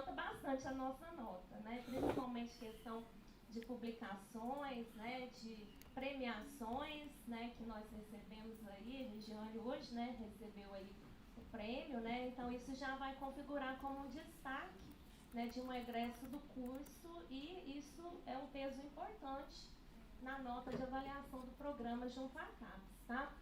levanta bastante a nossa nota, né? Principalmente questão de publicações, né? De premiações, né? Que nós recebemos aí, a Regiane hoje, né? Recebeu aí o prêmio, né? Então isso já vai configurar como um destaque, né? De um egresso do curso, e isso é um peso importante na nota de avaliação do programa junto à CAPES, tá?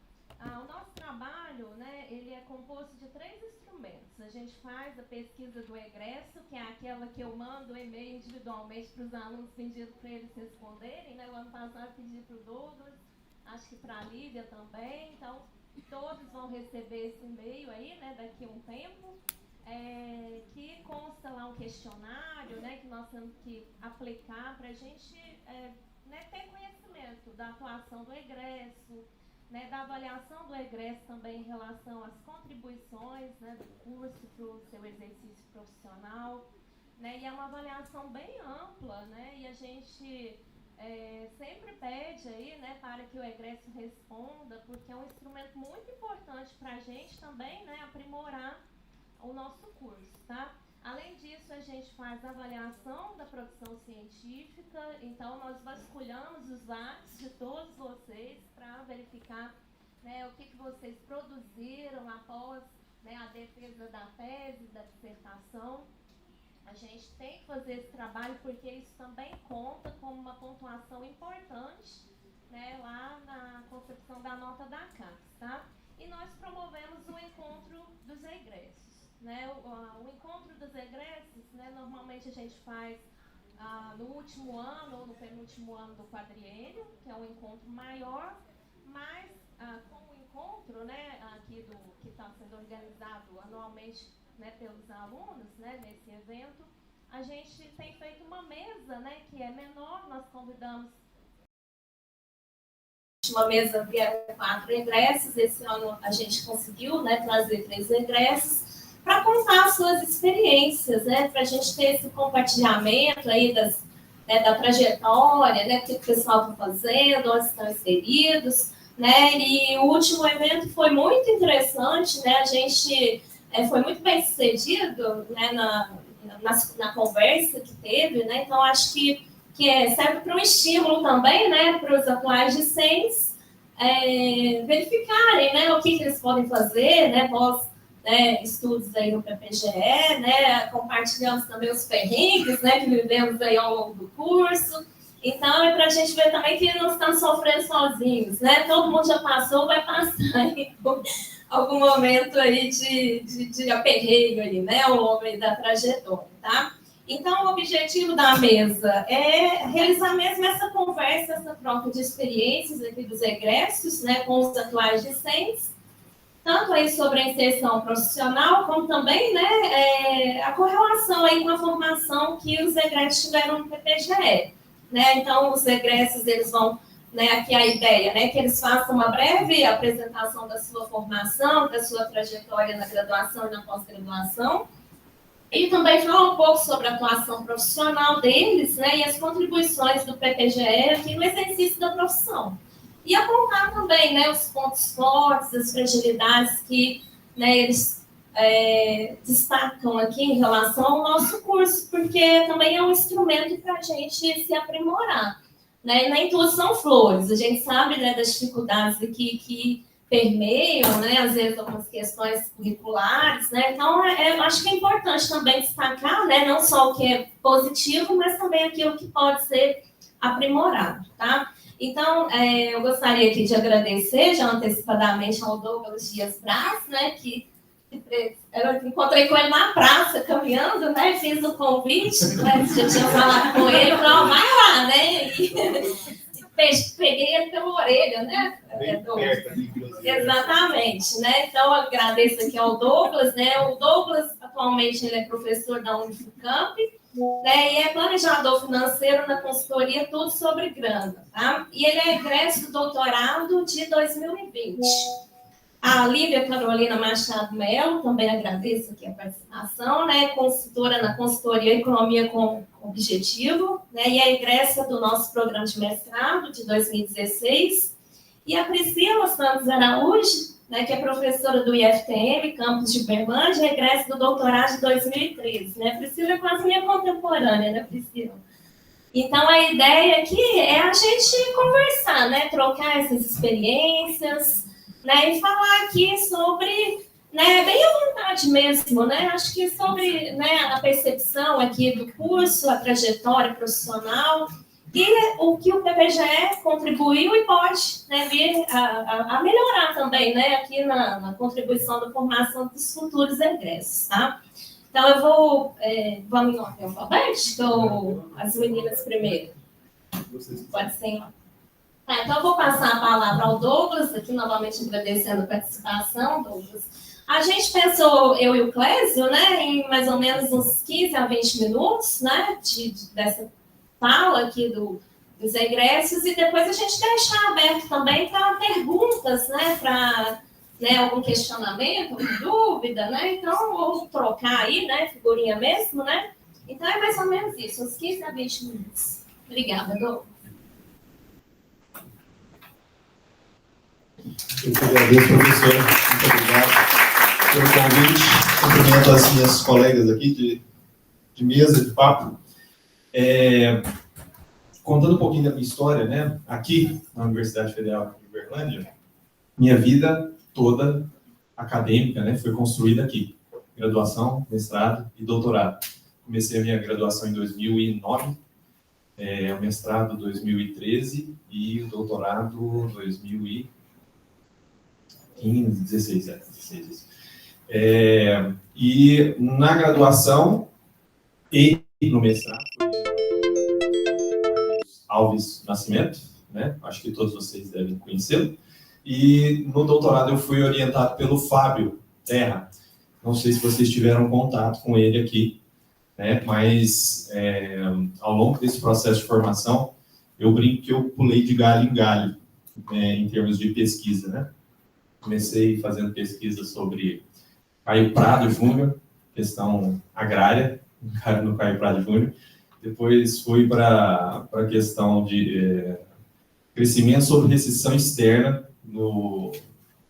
O nosso trabalho, né, ele é composto de 3 instrumentos. A gente faz a pesquisa do egresso, que é aquela que eu mando e-mail individualmente para os alunos pedindo para eles responderem, né? O ano passado pedi para o Douglas, acho que para a Lívia também, então todos vão receber esse e-mail aí, né, daqui a um tempo, que consta lá um questionário, né, que nós temos que aplicar para a gente né, ter conhecimento da atuação do egresso, né, da avaliação do egresso também em relação às contribuições, né, do curso para o seu exercício profissional, né, e é uma avaliação bem ampla, né, e a gente sempre pede aí, né, para que o egresso responda, porque é um instrumento muito importante para a gente também, né, aprimorar o nosso curso, tá? Além disso, a gente faz a avaliação da produção científica, então nós vasculhamos os lattes de todos vocês para verificar, né, o que vocês produziram após, né, a defesa da tese, da dissertação. A gente tem que fazer esse trabalho porque isso também conta como uma pontuação importante, né, lá na concepção da nota da CAPES, tá? E nós promovemos o encontro dos egressos. Né, o encontro dos egressos, né, normalmente a gente faz no último ano ou no penúltimo ano do quadriênio, que é um encontro maior, mas com o encontro, né, aqui que está sendo organizado anualmente, né, pelos alunos, né, nesse evento, a gente tem feito uma mesa, né, que é menor. Nós convidamos uma mesa vieram 4 egressos. Esse ano a gente conseguiu, né, trazer 3 egressos para contar suas experiências, né, para a gente ter esse compartilhamento aí da trajetória, né, o que o pessoal está fazendo, onde estão inseridos, né, e o último evento foi muito interessante, né, a gente foi muito bem sucedido, né, na conversa que teve, né, então acho que serve para um estímulo também, né, para os atuais discentes verificarem, né, o que eles podem fazer, né, estudos aí no PPGE, né, compartilhamos também os perrengues, né, que vivemos aí ao longo do curso. Então, é para a gente ver também que não estamos sofrendo sozinhos, né, todo mundo já passou, vai passar aí por algum momento aí de aperreio aí, né, ao longo aí da trajetória, tá? Então, o objetivo da mesa é realizar mesmo essa conversa, essa troca de experiências aqui dos egressos, né, com os atuais discentes, tanto aí sobre a inserção profissional, como também, né, a correlação aí com a formação que os egressos tiveram no PPGE. Né? Então, os egressos, eles vão, né, aqui a ideia, né, que eles façam uma breve apresentação da sua formação, da sua trajetória na graduação e na pós-graduação, e também falar um pouco sobre a atuação profissional deles, né, e as contribuições do PPGE aqui no exercício da profissão. E apontar também, né, os pontos fortes, as fragilidades que, né, eles destacam aqui em relação ao nosso curso, porque também é um instrumento para a gente se aprimorar. Né? Nem tudo são flores, a gente sabe, né, das dificuldades aqui que permeiam, né, às vezes algumas questões curriculares, né, então eu acho que é importante também destacar, né, não só o que é positivo, mas também aquilo que pode ser aprimorado, tá? Então, eu gostaria aqui de agradecer já antecipadamente ao Douglas Dias Braz, né, que eu encontrei com ele na praça, caminhando, né, fiz o convite, né, já tinha falado com ele, falou, vai lá, né, e peguei ele pela orelha, né? Exatamente, né? Então, eu agradeço aqui ao Douglas, né? O Douglas, atualmente, ele é professor da Unificamp, né? E é planejador financeiro na consultoria Tudo Sobre Grana, tá? E ele é egresso do doutorado de 2020. A Lívia Carolina Machado Melo, também agradeço aqui a participação, né? Consultora na consultoria Economia com Objetivo, né? E é egressa do nosso programa de mestrado de 2016. E a Priscila Santos Araújo, né, que é professora do IFTM, campus de Uberlândia, regressa do doutorado de 2013. Né? Priscila é quase minha contemporânea, né, Priscila? Então, a ideia aqui é a gente conversar, né, trocar essas experiências, né, e falar aqui sobre, né, bem à vontade mesmo, né, acho que sobre, né, a percepção aqui do curso, a trajetória profissional, e o que o PPGE contribuiu e pode, né, vir a melhorar também, né, aqui na contribuição da formação dos futuros egressos, tá? Então, eu vou... vamos em ordem alfabética ou as meninas primeiro? Pode ser. Tá, então, eu vou passar a palavra ao Douglas, aqui novamente agradecendo a participação, Douglas. A gente pensou, eu e o Clésio, né, em mais ou menos uns 15 a 20 minutos, né, dessa fala aqui dos egressos, e depois a gente deixar aberto também para perguntas, né, para... né, algum questionamento, alguma dúvida, né? Então, ou trocar aí, né, figurinha mesmo, né? Então, é mais ou menos isso, uns 15 a 20 minutos. Obrigada, Dô. Eu que agradeço, professor. Muito obrigado pelo convite. Cumprimento as minhas colegas aqui de mesa, de papo. Contando um pouquinho da minha história, né? Aqui, na Universidade Federal de Uberlândia, minha vida toda acadêmica, né, foi construída aqui. Graduação, mestrado e doutorado. Comecei a minha graduação em 2009, o mestrado 2013 e o doutorado 2016. E na graduação e no mestrado, Alves Nascimento, né, acho que todos vocês devem conhecê-lo. E no doutorado eu fui orientado pelo Fábio Terra. Não sei se vocês tiveram contato com ele aqui, né? Mas ao longo desse processo de formação, eu brinco que eu pulei de galho em galho, em termos de pesquisa, né? Comecei fazendo pesquisa sobre Caio Prado Júnior, questão agrária, no Caio Prado Júnior. Depois fui para a questão de crescimento sobre recessão externa, no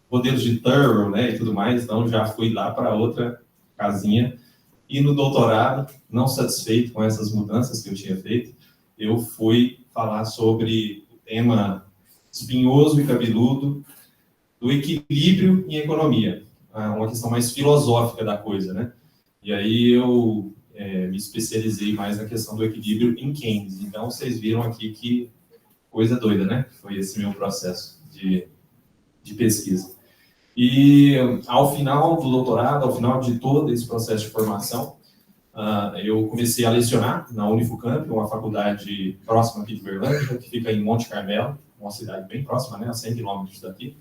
modelos de Thurl, né, e tudo mais, então já fui lá para outra casinha. E no doutorado, não satisfeito com essas mudanças que eu tinha feito, eu fui falar sobre o tema espinhoso e cabeludo do equilíbrio em economia, uma questão mais filosófica da coisa, né? E aí eu me especializei mais na questão do equilíbrio em Keynes. Então, vocês viram aqui que coisa doida, né? Foi esse meu processo de pesquisa. E ao final do doutorado, ao final de todo esse processo de formação, eu comecei a lecionar na Unifucamp, uma faculdade próxima aqui de Uberlândia, que fica em Monte Carmelo, uma cidade bem próxima, né, a 100 quilômetros daqui.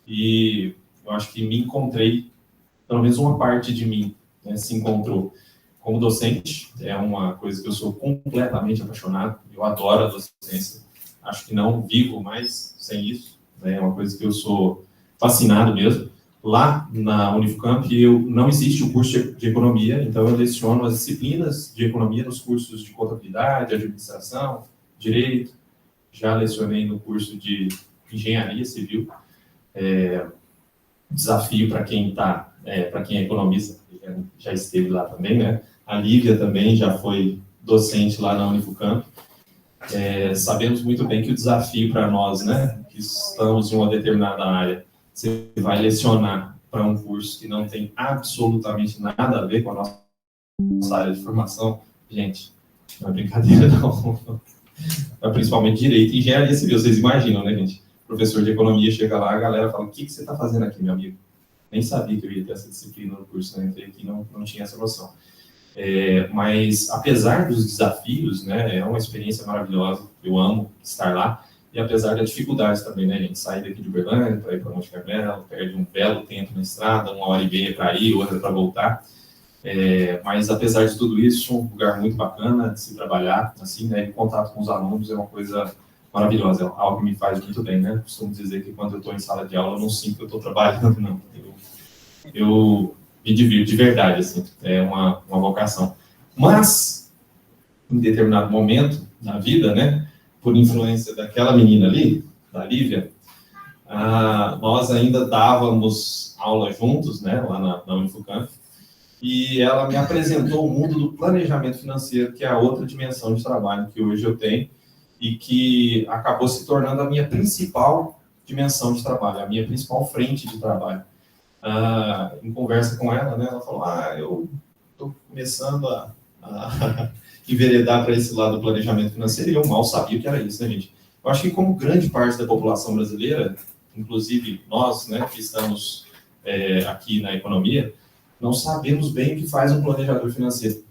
E eu acho que me encontrei, pelo menos uma parte de mim, né, se encontrou como docente. É uma coisa que eu sou completamente apaixonado, eu adoro a docência. Acho que não vivo mais sem isso, né? É uma coisa que eu sou fascinado mesmo. Lá na Unifucamp não existe o curso de economia, então eu leciono as disciplinas de economia nos cursos de contabilidade, administração, direito. Já lecionei no curso de engenharia civil. Desafio para quem para quem é economista, já esteve lá também, né? A Lívia também já foi docente lá na Unifucamp. Sabemos muito bem que o desafio para nós, né, que estamos em uma determinada área, você vai lecionar para um curso que não tem absolutamente nada a ver com a nossa área de formação, gente, não é brincadeira não. Principalmente direito e engenharia civil, vocês imaginam, né, gente? Professor de economia chega lá, a galera fala: o que você está fazendo aqui, meu amigo? Nem sabia que eu ia ter essa disciplina no curso, né? Entrei aqui, não tinha essa noção. Mas, apesar dos desafios, né, é uma experiência maravilhosa, eu amo estar lá, e apesar das dificuldades também, né, a gente sai daqui de Uberlândia para ir para Monte Carmelo, perde um belo tempo na estrada, 1h30 para ir, outra para voltar, mas apesar de tudo isso, um lugar muito bacana de se trabalhar, assim, né, e contato com os alunos é uma coisa maravilhosa, é algo que me faz muito bem, né, costumo dizer que quando eu estou em sala de aula, eu não sinto que eu estou trabalhando, não, eu me divirto de verdade, assim, é uma vocação. Mas, em determinado momento da vida, né, por influência daquela menina ali, da Lívia, nós ainda dávamos aula juntos, né, lá na Unifucamp, e ela me apresentou o mundo do planejamento financeiro, que é a outra dimensão de trabalho que hoje eu tenho, e que acabou se tornando a minha principal dimensão de trabalho, a minha principal frente de trabalho. Em conversa com ela, né, ela falou, eu estou começando a enveredar para esse lado do planejamento financeiro, e eu mal sabia o que era isso, né, gente? Eu acho que como grande parte da população brasileira, inclusive nós, né, que estamos aqui na economia, não sabemos bem o que faz um planejador financeiro.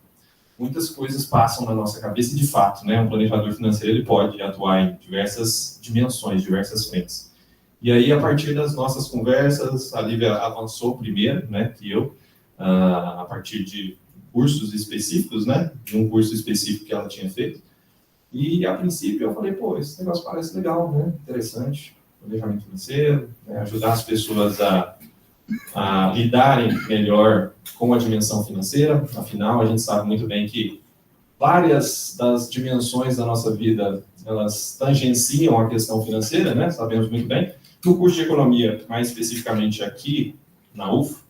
Muitas coisas passam na nossa cabeça e, de fato, né, um planejador financeiro ele pode atuar em diversas dimensões, diversas frentes. E aí, a partir das nossas conversas, a Lívia avançou primeiro, né, que eu, a partir de cursos específicos, né, de um curso específico que ela tinha feito. E, a princípio, eu falei, esse negócio parece legal, né, interessante, planejamento financeiro, né, ajudar as pessoas a lidarem melhor com a dimensão financeira. Afinal, a gente sabe muito bem que várias das dimensões da nossa vida, elas tangenciam a questão financeira, né? Sabemos muito bem. No curso de economia, mais especificamente aqui na UF,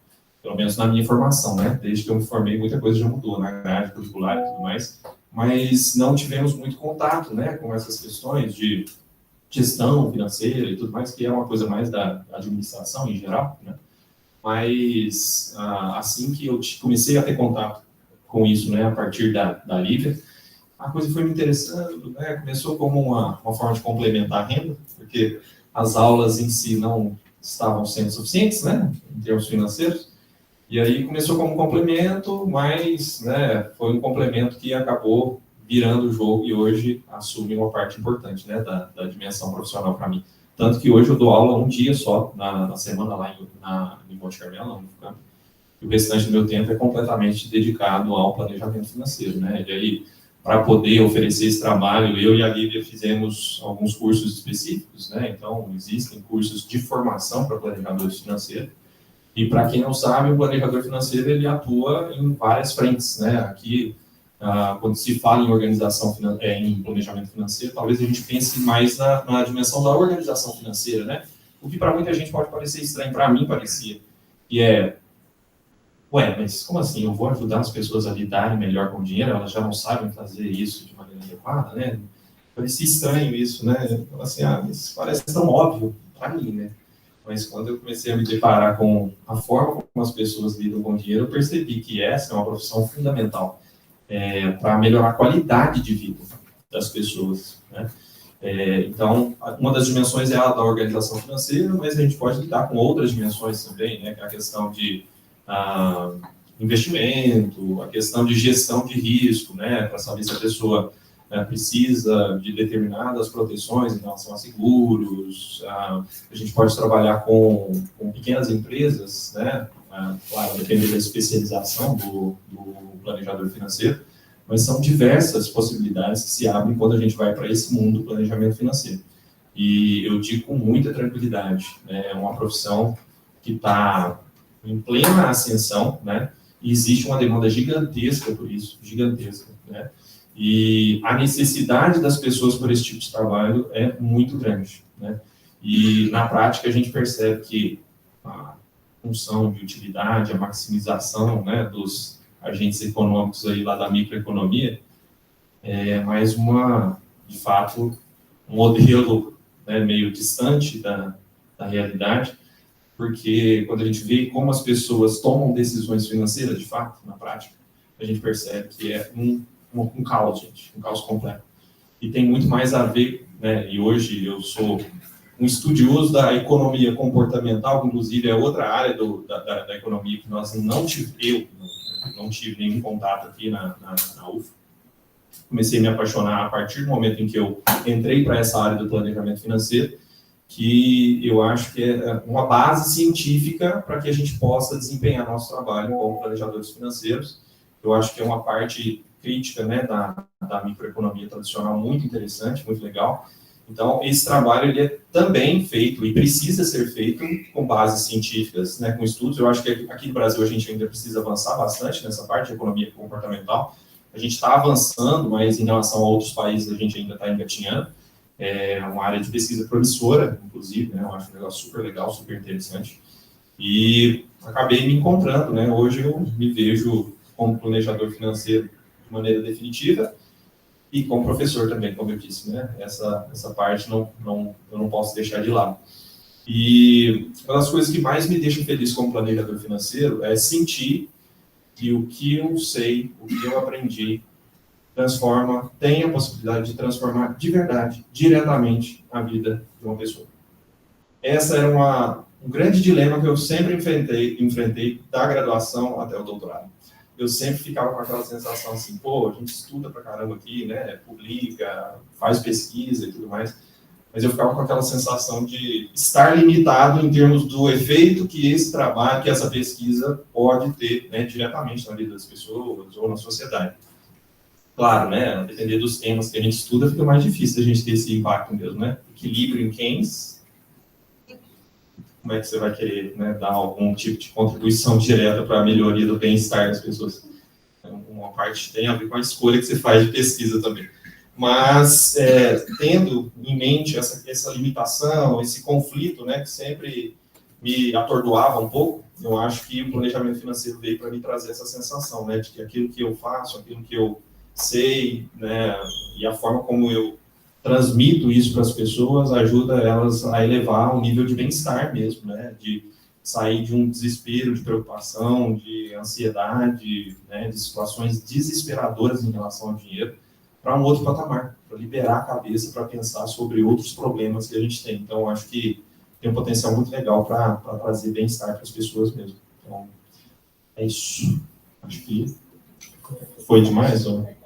pelo menos na minha formação, né? Desde que eu me formei, muita coisa já mudou na grade curricular e tudo mais, mas não tivemos muito contato, né, com essas questões de gestão financeira e tudo mais, que é uma coisa mais da administração em geral, né? Mas assim que eu comecei a ter contato com isso, né, a partir da Lívia, a coisa foi me interessando, né, começou como uma forma de complementar a renda, porque as aulas em si não estavam sendo suficientes, né, em termos financeiros, e aí começou como um complemento, mas, né, foi um complemento que acabou virando o jogo e hoje assume uma parte importante, né, da dimensão profissional para mim. Tanto que hoje eu dou aula um dia só, na semana lá em Monte Carmelo, e o restante do meu tempo é completamente dedicado ao planejamento financeiro, né? E aí, para poder oferecer esse trabalho, eu e a Lívia fizemos alguns cursos específicos, né? Então, existem cursos de formação para planejadores financeiros. E para quem não sabe, o planejador financeiro, ele atua em várias frentes, né? Aqui, quando se fala em organização, em planejamento financeiro, talvez a gente pense mais na dimensão da organização financeira, né? O que para muita gente pode parecer estranho, para mim parecia, que mas como assim? Eu vou ajudar as pessoas a lidarem melhor com o dinheiro, elas já não sabem fazer isso de maneira adequada, né? Parecia estranho isso, né? Assim, isso parece tão óbvio para mim, né? Mas quando eu comecei a me deparar com a forma como as pessoas lidam com o dinheiro, eu percebi que essa é uma profissão fundamental para melhorar a qualidade de vida das pessoas, né? Então, uma das dimensões é a da organização financeira, mas a gente pode lidar com outras dimensões também, né? Que é a questão de investimento, a questão de gestão de risco, né? Para saber se a pessoa precisa de determinadas proteções em relação a seguros. A gente pode trabalhar com pequenas empresas, né? Claro, depende da especialização do planejador financeiro, mas são diversas possibilidades que se abrem quando a gente vai para esse mundo do planejamento financeiro. E eu digo com muita tranquilidade, né? É uma profissão que está em plena ascensão, né? E existe uma demanda gigantesca por isso, gigantesca, né? E a necessidade das pessoas por esse tipo de trabalho é muito grande, né? E na prática a gente percebe que a função de utilidade, a maximização, né, dos agentes econômicos aí lá da microeconomia é mais de fato, um modelo, né, meio distante da realidade, porque quando a gente vê como as pessoas tomam decisões financeiras, de fato, na prática, a gente percebe que é um caos, gente, um caos completo. E tem muito mais a ver, né, e hoje eu sou um estudioso da economia comportamental, que inclusive é outra área da economia que nós não tive nenhum contato aqui na UF. Comecei a me apaixonar a partir do momento em que eu entrei para essa área do planejamento financeiro, que eu acho que é uma base científica para que a gente possa desempenhar nosso trabalho como planejadores financeiros. Eu acho que é uma parte crítica, né, da microeconomia tradicional muito interessante, muito legal. Então, esse trabalho ele é também feito e precisa ser feito com bases científicas, né, com estudos. Eu acho que aqui no Brasil a gente ainda precisa avançar bastante nessa parte de economia comportamental. A gente está avançando, mas em relação a outros países a gente ainda está engatinhando. É uma área de pesquisa promissora, inclusive, né? Eu acho um negócio super legal, super interessante. E acabei me encontrando, né? Hoje eu me vejo como planejador financeiro de maneira definitiva e como professor também, como eu disse, né? Essa parte eu não posso deixar de lado. E uma das coisas que mais me deixa feliz como planejador financeiro é sentir que o que eu sei, o que eu aprendi, tem a possibilidade de transformar de verdade, diretamente, a vida de uma pessoa. Essa era um grande dilema que eu sempre enfrentei da graduação até o doutorado. Eu sempre ficava com aquela sensação assim, pô, a gente estuda pra caramba aqui, né, publica, faz pesquisa e tudo mais, mas eu ficava com aquela sensação de estar limitado em termos do efeito que esse trabalho, que essa pesquisa pode ter, né, diretamente na vida das pessoas ou na sociedade. Claro, né, a depender dos temas que a gente estuda, fica mais difícil a gente ter esse impacto mesmo, né? Equilíbrio em Keynes, como é que você vai querer, né, dar algum tipo de contribuição direta para a melhoria do bem-estar das pessoas? Então, uma parte tem a ver com a escolha que você faz de pesquisa também. Mas, tendo em mente essa limitação, esse conflito, né, que sempre me atordoava um pouco, eu acho que o planejamento financeiro veio para me trazer essa sensação, né, de que aquilo que eu faço, aquilo que eu sei, né, e a forma como eu transmito isso para as pessoas ajuda elas a elevar o nível de bem-estar mesmo, né, de sair de um desespero, de preocupação, de ansiedade, né, de situações desesperadoras em relação ao dinheiro, para um outro patamar, para liberar a cabeça, para pensar sobre outros problemas que a gente tem. Então, acho que tem um potencial muito legal para trazer bem-estar para as pessoas mesmo. Então, é isso. Acho que foi demais, ou...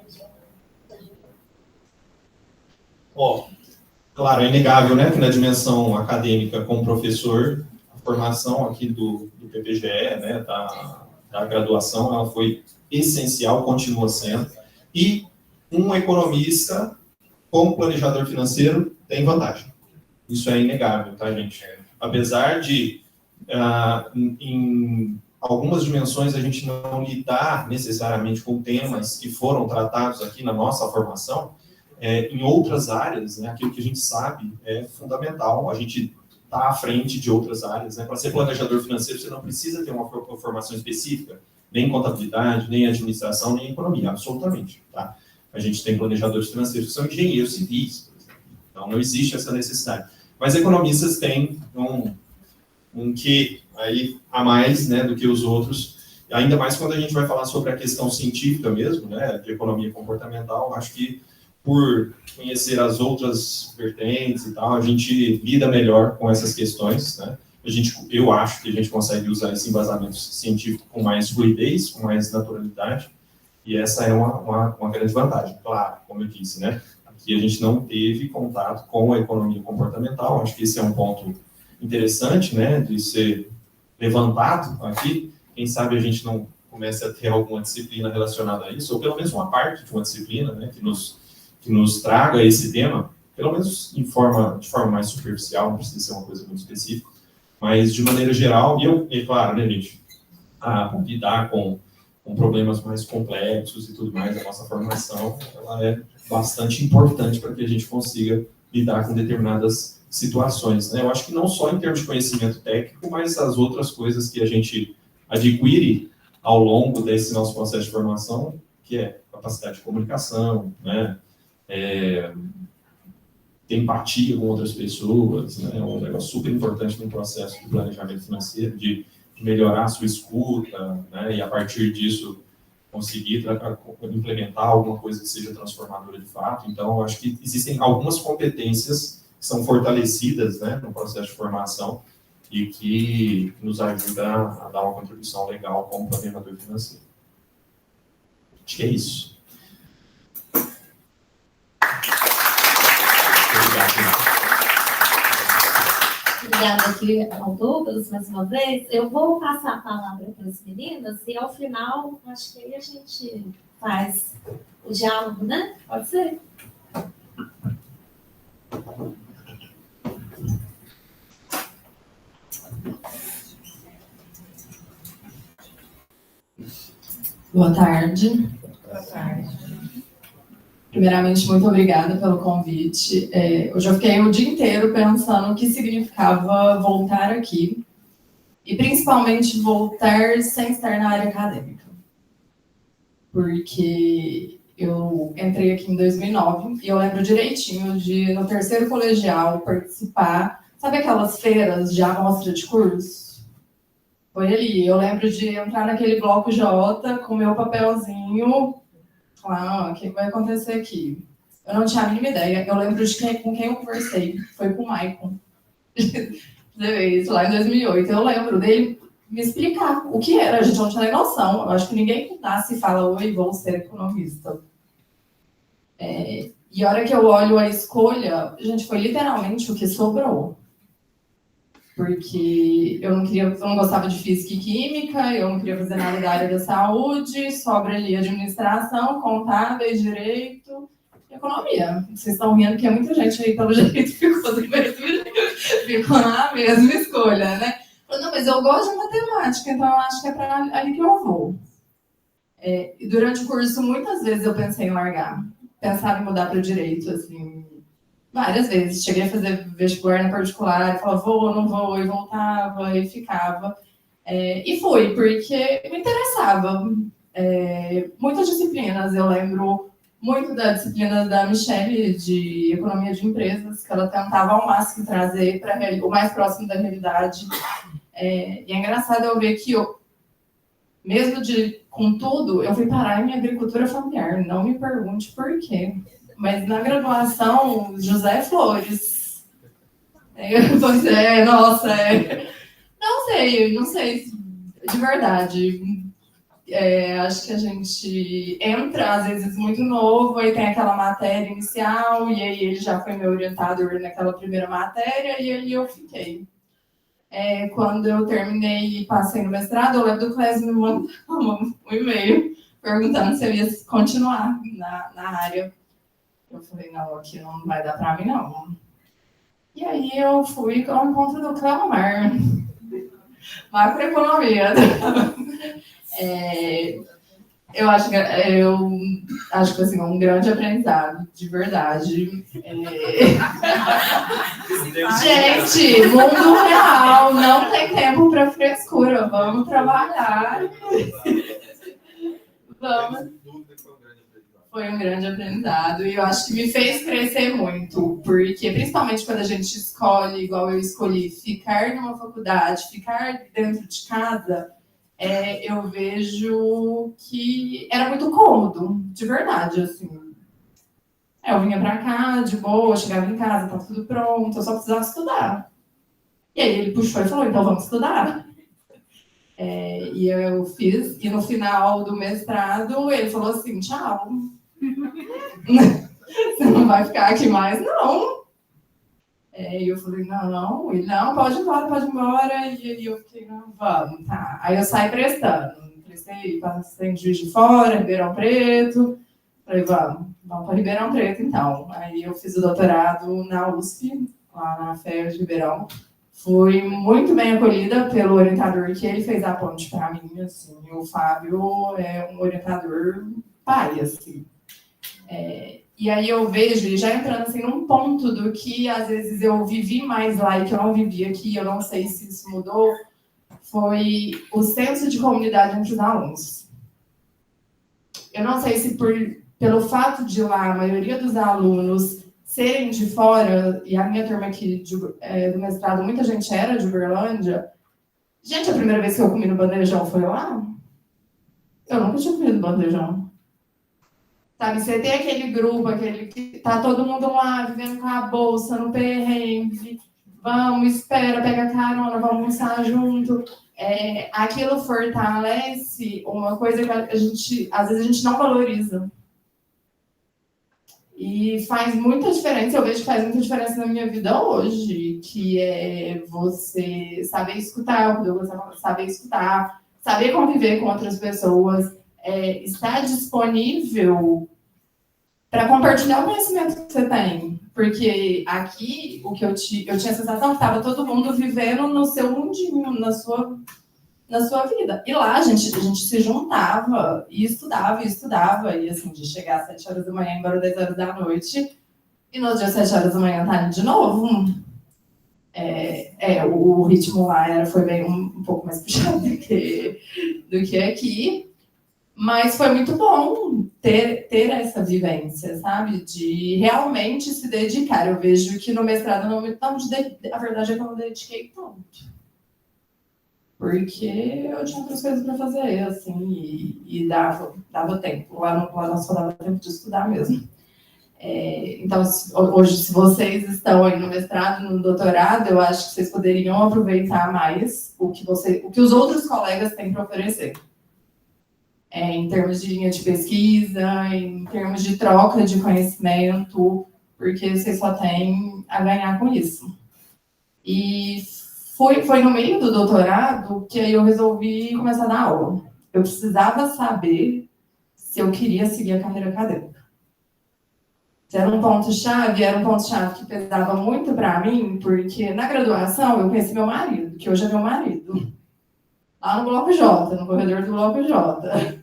Claro, é inegável, né, que na dimensão acadêmica, como professor, a formação aqui do PPGE, né, da graduação, ela foi essencial, continua sendo, e um economista, como planejador financeiro, tem vantagem. Isso é inegável, tá, gente? Apesar de, em algumas dimensões, a gente não lidar necessariamente com temas que foram tratados aqui na nossa formação, em outras áreas, né, aquilo que a gente sabe é fundamental, a gente está à frente de outras áreas. Né? Para ser planejador financeiro, você não precisa ter uma formação específica, nem contabilidade, nem administração, nem economia, absolutamente. Tá? A gente tem planejadores financeiros que são engenheiros civis, por exemplo. Então não existe essa necessidade. Mas economistas têm um quê aí a mais, né, do que os outros, ainda mais quando a gente vai falar sobre a questão científica mesmo, né, de economia comportamental. Acho que por conhecer as outras vertentes e tal, a gente lida melhor com essas questões, né? Eu acho que a gente consegue usar esse embasamento científico com mais fluidez, com mais naturalidade, e essa é uma grande vantagem. Claro, como eu disse, né? Aqui a gente não teve contato com a economia comportamental, acho que esse é um ponto interessante, né, de ser levantado aqui. Quem sabe a gente não comece a ter alguma disciplina relacionada a isso, ou pelo menos uma parte de uma disciplina, né, que nos traga esse tema, pelo menos de forma mais superficial, não precisa ser uma coisa muito específica, mas de maneira geral, e claro, né, gente, lidar com problemas mais complexos e tudo mais, a nossa formação, ela é bastante importante para que a gente consiga lidar com determinadas situações, né? Eu acho que não só em termos de conhecimento técnico, mas as outras coisas que a gente adquire ao longo desse nosso processo de formação, que é capacidade de comunicação, né? Ter empatia com outras pessoas, né? É um negócio super importante no processo de planejamento financeiro, de melhorar a sua escuta, né? E a partir disso conseguir implementar alguma coisa que seja transformadora de fato. Então, eu acho que existem algumas competências que são fortalecidas, né, no processo de formação e que nos ajuda a dar uma contribuição legal como planejador financeiro. Acho que é isso. Obrigada aqui ao Douglas, mais uma vez. Eu vou passar a palavra para as meninas e, ao final, acho que aí a gente faz o diálogo, né? Pode ser? Boa tarde. Boa tarde. Primeiramente, muito obrigada pelo convite. Hoje eu fiquei o dia inteiro pensando o que significava voltar aqui, e principalmente voltar sem estar na área acadêmica. Porque eu entrei aqui em 2009 e eu lembro direitinho de, no terceiro colegial, participar, sabe aquelas feiras de amostra de curso? Foi ali. Eu lembro de entrar naquele bloco J com meu papelzinho, falar, o que vai acontecer aqui? Eu não tinha a mínima ideia. Eu lembro de com quem eu conversei. Foi com o Maicon. Isso lá em 2008. Eu lembro dele me explicar o que era. A gente não tinha nem noção. Eu acho que ninguém nasce e fala, oi, vou ser economista. E a hora que eu olho a escolha, gente, foi literalmente o que sobrou. Porque eu não gostava de física e química, eu não queria fazer nada da área da saúde, sobra ali administração, contábeis, direito e economia. Vocês estão rindo que muita gente aí, pelo jeito, ficou na mesma escolha, né? Não, mas eu gosto de matemática, então eu acho que é para ali que eu vou. E durante o curso, muitas vezes eu pensei em largar. Pensava em mudar para o direito, assim, várias vezes. Cheguei a fazer vestibular na particular, falava, vou, não vou, e voltava, e ficava. E fui, porque me interessava. Muitas disciplinas, eu lembro muito da disciplina da Michelle, de Economia de Empresas, que ela tentava ao máximo trazer para o mais próximo da realidade. E é engraçado eu ver que mesmo com tudo, eu fui parar em agricultura familiar. Não me pergunte por quê. Mas na graduação, José Flores. Pois nossa. Não sei, de verdade. Acho que a gente entra, às vezes, muito novo, aí tem aquela matéria inicial, e aí ele já foi meu orientador naquela primeira matéria, e aí eu fiquei. Quando eu terminei e passei no mestrado, eu lembro do Clésio me mandou um e-mail perguntando se eu ia continuar na área. Eu falei, não, aqui não vai dar para mim, não. E aí eu fui ao encontro do Cleomar, macroeconomia. Eu acho que assim, um grande aprendizado, de verdade. Gente, mundo real, não tem tempo para frescura, vamos trabalhar. Vamos. Foi um grande aprendizado e eu acho que me fez crescer muito, porque principalmente quando a gente escolhe, igual eu escolhi, ficar numa faculdade, ficar dentro de casa, eu vejo que era muito cômodo, de verdade, assim. Eu vinha pra cá, de boa, chegava em casa, tava tudo pronto, eu só precisava estudar. E aí ele puxou e falou, então vamos estudar. E eu fiz, e no final do mestrado ele falou assim, tchau. Você não vai ficar aqui mais, não. E eu falei, não, ele, não, pode ir embora. E aí eu fiquei, não, vamos, tá. Aí eu saí prestei, passei em Juiz de Fora, Ribeirão Preto. Falei, vamos para Ribeirão Preto, então. Aí eu fiz o doutorado na USP, lá na FEA de Ribeirão. Fui muito bem acolhida pelo orientador que ele fez a ponte para mim, assim. O Fábio é um orientador pai, assim. E aí eu vejo, e já entrando assim num ponto do que às vezes eu vivi mais lá e que eu não vivi aqui, eu não sei se isso mudou, foi o senso de comunidade entre os alunos. Eu não sei se pelo fato de lá a maioria dos alunos serem de fora, e a minha turma aqui do mestrado, muita gente era de Uberlândia. Gente, a primeira vez que eu comi no bandejão foi lá. Eu nunca tinha comido bandejão. Sabe, você tem aquele grupo, aquele que tá todo mundo lá, vivendo com a bolsa, no perrengue, vamos, espera, pega carona, vamos almoçar junto. Aquilo fortalece uma coisa que às vezes a gente não valoriza. E faz muita diferença, eu vejo que faz muita diferença na minha vida hoje, que é você saber escutar, saber conviver com outras pessoas, estar disponível para compartilhar o conhecimento que você tem. Porque aqui, o que eu tinha a sensação que estava todo mundo vivendo no seu mundinho, na sua na sua vida. E lá a gente se juntava e estudava, e assim, de chegar às 7 horas da manhã, embora 10 horas da noite, e nos dias 7 horas da manhã tá ali de novo. O ritmo lá foi bem um pouco mais puxado do que aqui, mas foi muito bom ter essa vivência, sabe? De realmente se dedicar. Eu vejo que no mestrado a verdade é que eu não dediquei tanto. Porque eu tinha outras coisas para fazer, assim, e dava tempo. Lá não só dava tempo de estudar mesmo. Então, hoje, se vocês estão aí no mestrado, no doutorado, eu acho que vocês poderiam aproveitar mais o que os outros colegas têm para oferecer. Em termos de linha de pesquisa, em termos de troca de conhecimento, porque vocês só têm a ganhar com isso. E foi no meio do doutorado que aí eu resolvi começar a dar aula. Eu precisava saber se eu queria seguir a carreira acadêmica. Era um ponto-chave que pesava muito para mim, porque na graduação eu conheci meu marido, que hoje é meu marido, lá no Bloco J, no corredor do Bloco J.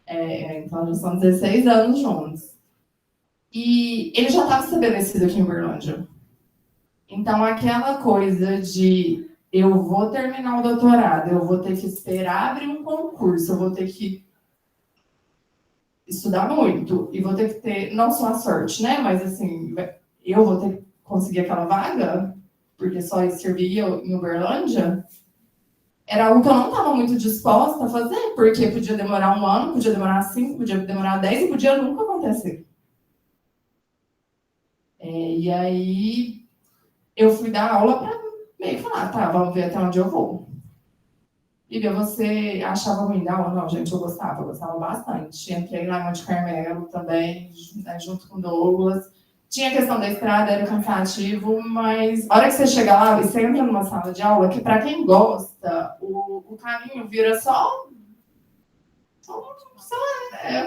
Então, já são 16 anos juntos. E ele já estava estabelecido aqui em Uberlândia. Então, aquela coisa de eu vou terminar o doutorado, eu vou ter que esperar abrir um concurso, eu vou ter que estudar muito e vou ter que ter, não só a sorte, né? Mas, assim, eu vou ter que conseguir aquela vaga, porque só isso servia em Uberlândia. Era algo que eu não estava muito disposta a fazer, porque podia demorar 1 ano, podia demorar 5, podia demorar 10 e podia nunca acontecer. E aí eu fui dar aula para meio que falar, tá, vamos ver até onde eu vou. Lívia, você achava ruim da aula? Não, gente, eu gostava bastante. Entrei lá em Monte Carmelo também, junto com o Douglas. Tinha a questão da estrada, era cansativo, mas a hora que você chega lá e você entra numa sala de aula, que para quem gosta, o caminho vira só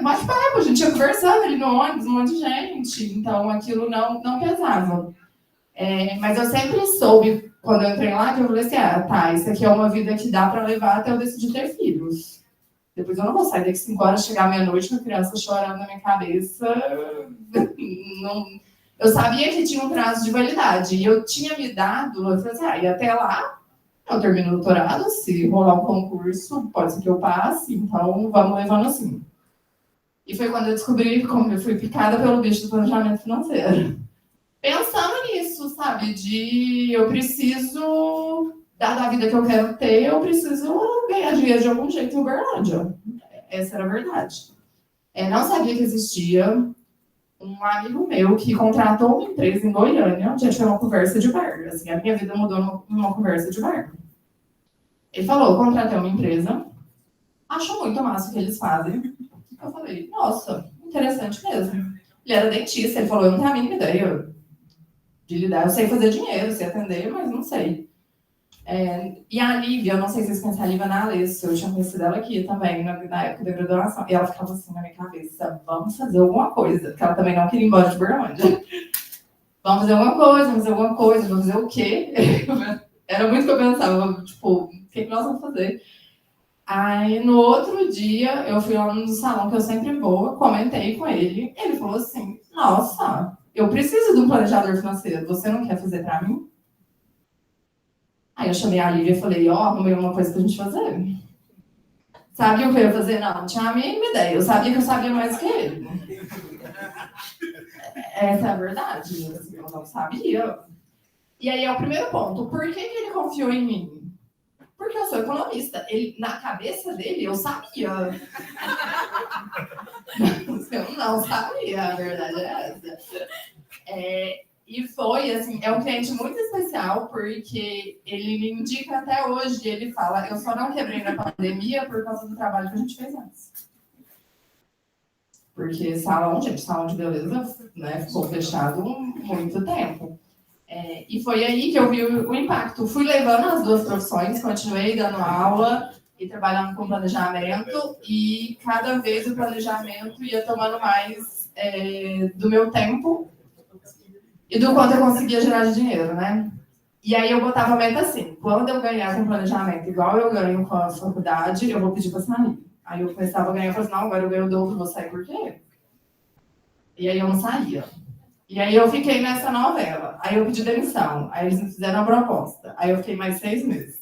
bate-papo, a gente ia conversando ali no ônibus, um monte de gente, então aquilo não pesava. Mas eu sempre soube, quando eu entrei lá, que eu falei assim, tá, isso aqui é uma vida que dá para levar até eu decidir ter filhos. Depois eu não vou sair daqui 5 horas, chegar meia-noite, com a criança chorando na minha cabeça. Eu sabia que tinha um prazo de validade, e eu tinha me dado, eu falei assim, e até lá, eu termino o doutorado, se rolar um concurso, pode ser que eu passe, então vamos levando assim. E foi quando eu descobri como eu fui picada pelo bicho do planejamento financeiro. Pensando nisso, sabe, eu preciso, dada a vida que eu quero ter, eu preciso ganhar dinheiro de algum jeito em Uberlândia. Essa era a verdade. Não sabia que existia um amigo meu que contratou uma empresa em Goiânia, onde a gente foi uma conversa de bar. Assim, a minha vida mudou numa conversa de bar. Ele falou, contratei uma empresa, acho muito massa o que eles fazem. Eu falei, nossa, interessante mesmo. Ele era dentista, ele falou, eu não tenho a mínima ideia de lidar, eu sei fazer dinheiro, sei atender, mas não sei. E a Lívia, eu não sei se vocês conhecem a Lívia na Alessio, eu tinha conhecido ela aqui também, na época da graduação, e ela ficava assim na minha cabeça, vamos fazer alguma coisa, porque ela também não queria ir embora de Uberlândia. Vamos fazer alguma coisa, vamos fazer o quê? Era muito que eu pensava, tipo, o que nós vamos fazer? Aí, no outro dia, eu fui lá no salão que eu sempre vou, comentei com ele, ele falou assim, nossa, eu preciso de um planejador financeiro, você não quer fazer pra mim? Aí eu chamei a Lívia e falei, arrumei uma coisa pra gente fazer. Sabia o que eu ia fazer? Não tinha a mínima ideia, eu sabia que eu sabia mais que ele. Essa é a verdade, eu não sabia. E aí é o primeiro ponto, por que ele confiou em mim? Porque eu sou economista. Na cabeça dele, eu sabia. Eu não sabia, a verdade é essa. E foi, assim, é um cliente muito especial, porque ele me indica até hoje, ele fala, eu só não quebrei na pandemia por causa do trabalho que a gente fez antes. Porque salão de beleza, né, ficou fechado muito tempo. E foi aí que eu vi o impacto. Fui levando as duas profissões, continuei dando aula e trabalhando com planejamento, e cada vez o planejamento ia tomando mais do meu tempo e do quanto eu conseguia gerar de dinheiro, né? E aí eu botava a meta assim, quando eu ganhar com planejamento igual eu ganho com a faculdade, eu vou pedir para sair. Aí eu começava a ganhar e falava assim, não, agora eu ganho o dobro, vou sair por quê? E aí eu não saía. E aí eu fiquei nessa novela. Aí eu pedi demissão. Aí eles me fizeram a proposta. Aí eu fiquei mais 6 meses.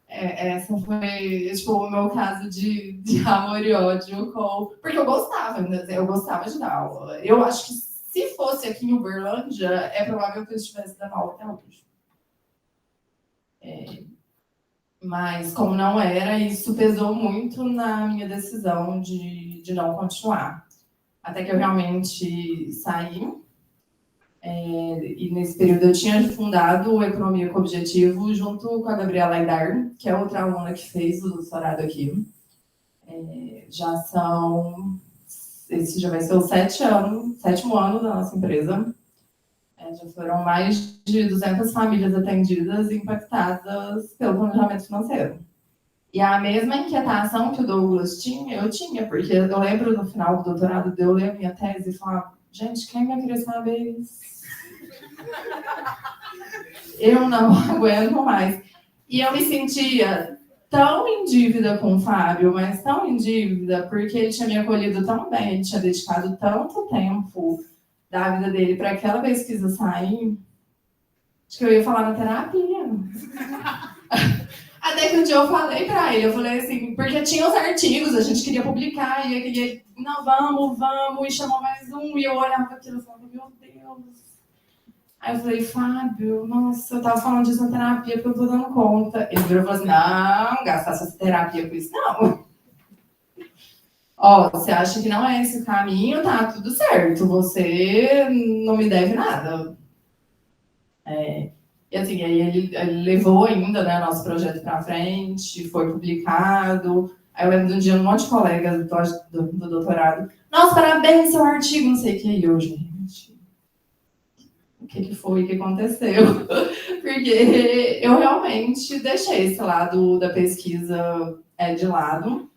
Essa foi, tipo, o meu caso de amor e ódio com... Porque eu gostava de dar aula. Eu acho que se fosse aqui em Uberlândia, é provável que eu estivesse dando aula até hoje. Mas como não era, isso pesou muito na minha decisão de não continuar. Até que eu realmente saí. E nesse período eu tinha fundado o Economia com Objetivo junto com a Gabriela Aidar, que é outra aluna que fez o doutorado aqui. Esse já vai ser o 7º ano da nossa empresa. Já foram mais de 200 famílias atendidas e impactadas pelo planejamento financeiro. E a mesma inquietação que o Douglas tinha, eu tinha, porque eu lembro no final do doutorado de eu ler a minha tese e falar, gente, quem vai querer saber isso? Eu não aguento mais. E eu me sentia tão em dívida com o Fábio, mas tão em dívida, porque ele tinha me acolhido tão bem, ele tinha dedicado tanto tempo da vida dele para aquela pesquisa sair, acho que eu ia falar na terapia. Até que um dia eu falei para ele, eu falei assim, porque tinha os artigos, a gente queria publicar, e ele, não, vamos, e chamou mais um, e eu olhava aquilo e falava, meu Deus. Aí eu falei, Fábio, nossa, eu tava falando disso na terapia porque eu tô dando conta. Ele virou e falou assim, não, gastar sua terapia com isso, não. Ó, você acha que não é esse o caminho, tá tudo certo, você não me deve nada. E assim, aí ele levou ainda, né, nosso projeto pra frente, foi publicado. Aí eu lembro de um dia um monte de colegas do doutorado, nossa, parabéns, seu artigo, não sei o que, e eu, gente, o que foi, o que aconteceu? Porque eu realmente deixei esse lado da pesquisa de lado.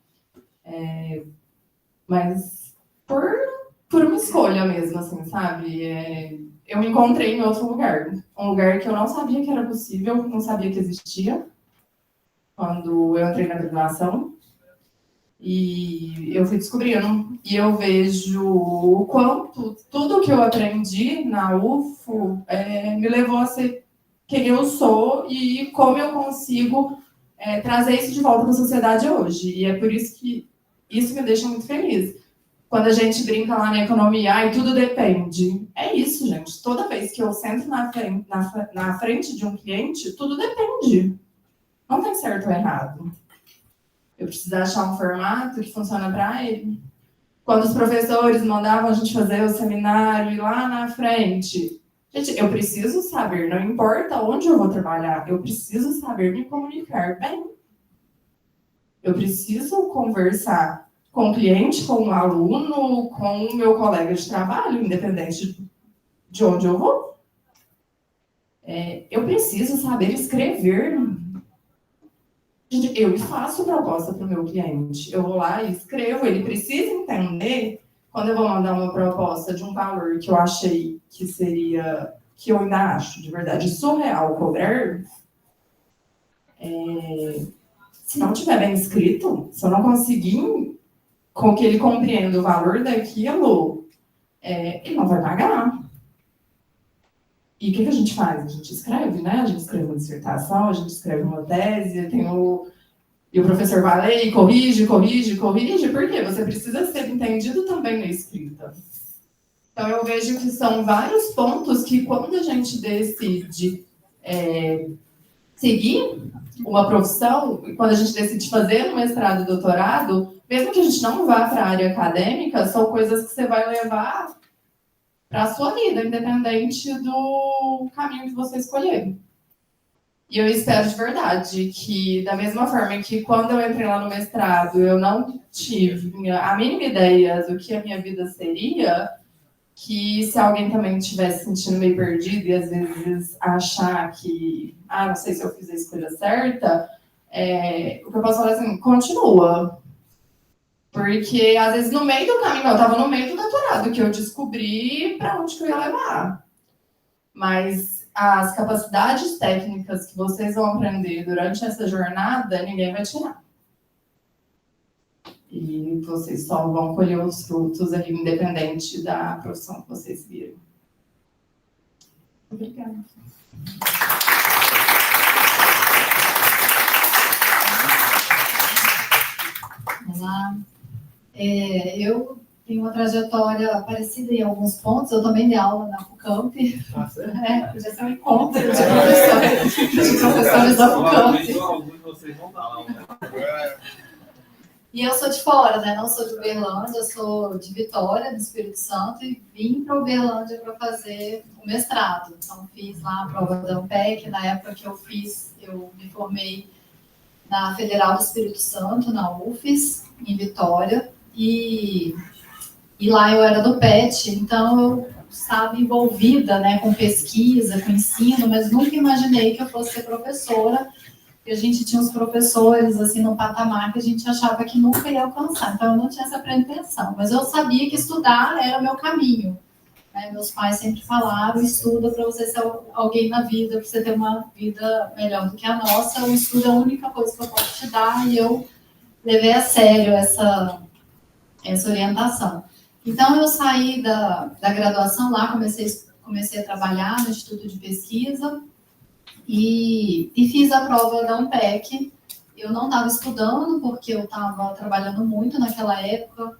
Mas por uma escolha mesmo, assim, sabe? Eu me encontrei em outro lugar. Um lugar que eu não sabia que era possível, não sabia que existia. Quando eu entrei na graduação. E eu fui descobrindo. E eu vejo o quanto tudo que eu aprendi na UFO me levou a ser quem eu sou e como eu consigo trazer isso de volta para a sociedade hoje. E é por isso que isso me deixa muito feliz. Quando a gente brinca lá na economia, tudo depende. É isso, gente. Toda vez que eu sento na frente de um cliente, tudo depende. Não tem certo ou errado. Eu preciso achar um formato que funciona para ele. Quando os professores mandavam a gente fazer o seminário e lá na frente, gente, eu preciso saber, não importa onde eu vou trabalhar, eu preciso saber me comunicar bem. Eu preciso conversar com o cliente, com o aluno, com o meu colega de trabalho, independente de onde eu vou. Eu preciso saber escrever. Eu faço proposta para o meu cliente. Eu vou lá e escrevo. Ele precisa entender, quando eu vou mandar uma proposta de um valor que eu achei que seria, que eu ainda acho, de verdade, surreal cobrar, se não tiver bem escrito, se eu não conseguir com que ele compreenda o valor daquilo, ele não vai pagar. E o que a gente faz? A gente escreve, né? A gente escreve uma dissertação, a gente escreve uma tese, e o professor vai ler e corrige, porque você precisa ser entendido também na escrita. Então, eu vejo que são vários pontos que, quando a gente decide seguir uma profissão, quando a gente decide fazer um mestrado e doutorado, mesmo que a gente não vá para a área acadêmica, são coisas que você vai levar para a sua vida, independente do caminho que você escolher. E eu espero de verdade que, da mesma forma que quando eu entrei lá no mestrado, eu não tive a mínima ideia do que a minha vida seria, que se alguém também estivesse se sentindo meio perdido e às vezes achar que, não sei se eu fiz a escolha certa, o que eu posso falar é assim, continua. Porque, às vezes, no meio do caminho, eu estava no meio do doutorado, que eu descobri para onde que eu ia levar. Mas as capacidades técnicas que vocês vão aprender durante essa jornada, ninguém vai tirar. E vocês só vão colher os frutos ali, independente da profissão que vocês viram. Obrigada. Olá. Eu tenho uma trajetória parecida em alguns pontos. Eu também dei aula na FUCAMP. Podia ser um encontro de professores da FUCAMP. Alguns de vocês vão dar aula. E eu sou de fora, né? Não sou de Uberlândia, eu sou de Vitória, do Espírito Santo, e vim para Uberlândia para fazer o mestrado. Então, fiz lá a prova da ANPEC. Na época que eu fiz, eu me formei na Federal do Espírito Santo, na UFES, em Vitória, e lá eu era do PET, então eu estava envolvida, né, com pesquisa, com ensino, mas nunca imaginei que eu fosse ser professora. E a gente tinha uns professores, assim, no patamar que a gente achava que nunca ia alcançar. Então, eu não tinha essa pretensão. Mas eu sabia que estudar era o meu caminho. Né? Meus pais sempre falaram, estuda para você ser alguém na vida, para você ter uma vida melhor do que a nossa. O estudo é a única coisa que eu posso te dar. E eu levei a sério essa orientação. Então, eu saí da graduação lá, comecei a trabalhar no Instituto de Pesquisa, e fiz a prova da ANPEC. Eu não estava estudando, porque eu estava trabalhando muito naquela época,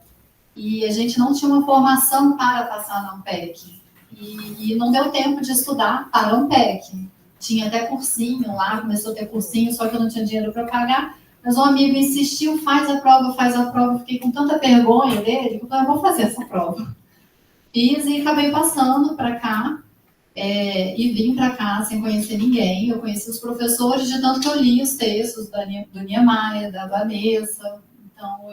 e a gente não tinha uma formação para passar na ANPEC. E não deu tempo de estudar para a ANPEC. Tinha até cursinho lá, começou a ter cursinho, só que eu não tinha dinheiro para pagar. Mas um amigo insistiu, faz a prova. Eu fiquei com tanta vergonha dele, que eu falei, vou fazer essa prova. Fiz e acabei passando para cá. E vim para cá sem conhecer ninguém. Eu conheci os professores de tanto que eu li os textos do Niemeyer, da Vanessa. Então,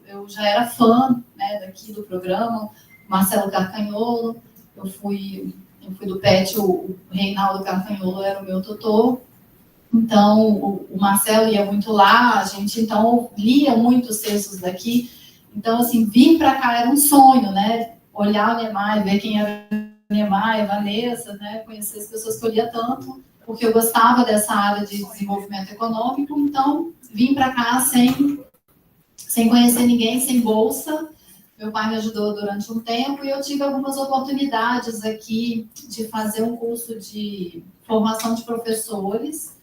eu já era fã, né, daqui do programa. Marcelo Carcanholo, eu fui do PET, o Reinaldo Carcanholo era o meu tutor. Então, o Marcelo ia muito lá, a gente, então, lia muito os textos daqui. Então, assim, vir para cá era um sonho, né? Olhar o Niemeyer, ver quem era Niemeyer, Vanessa, né? Conhecer as pessoas que eu lia tanto, porque eu gostava dessa área de desenvolvimento econômico. Então, vim para cá sem conhecer ninguém, sem bolsa. Meu pai me ajudou durante um tempo e eu tive algumas oportunidades aqui de fazer um curso de formação de professores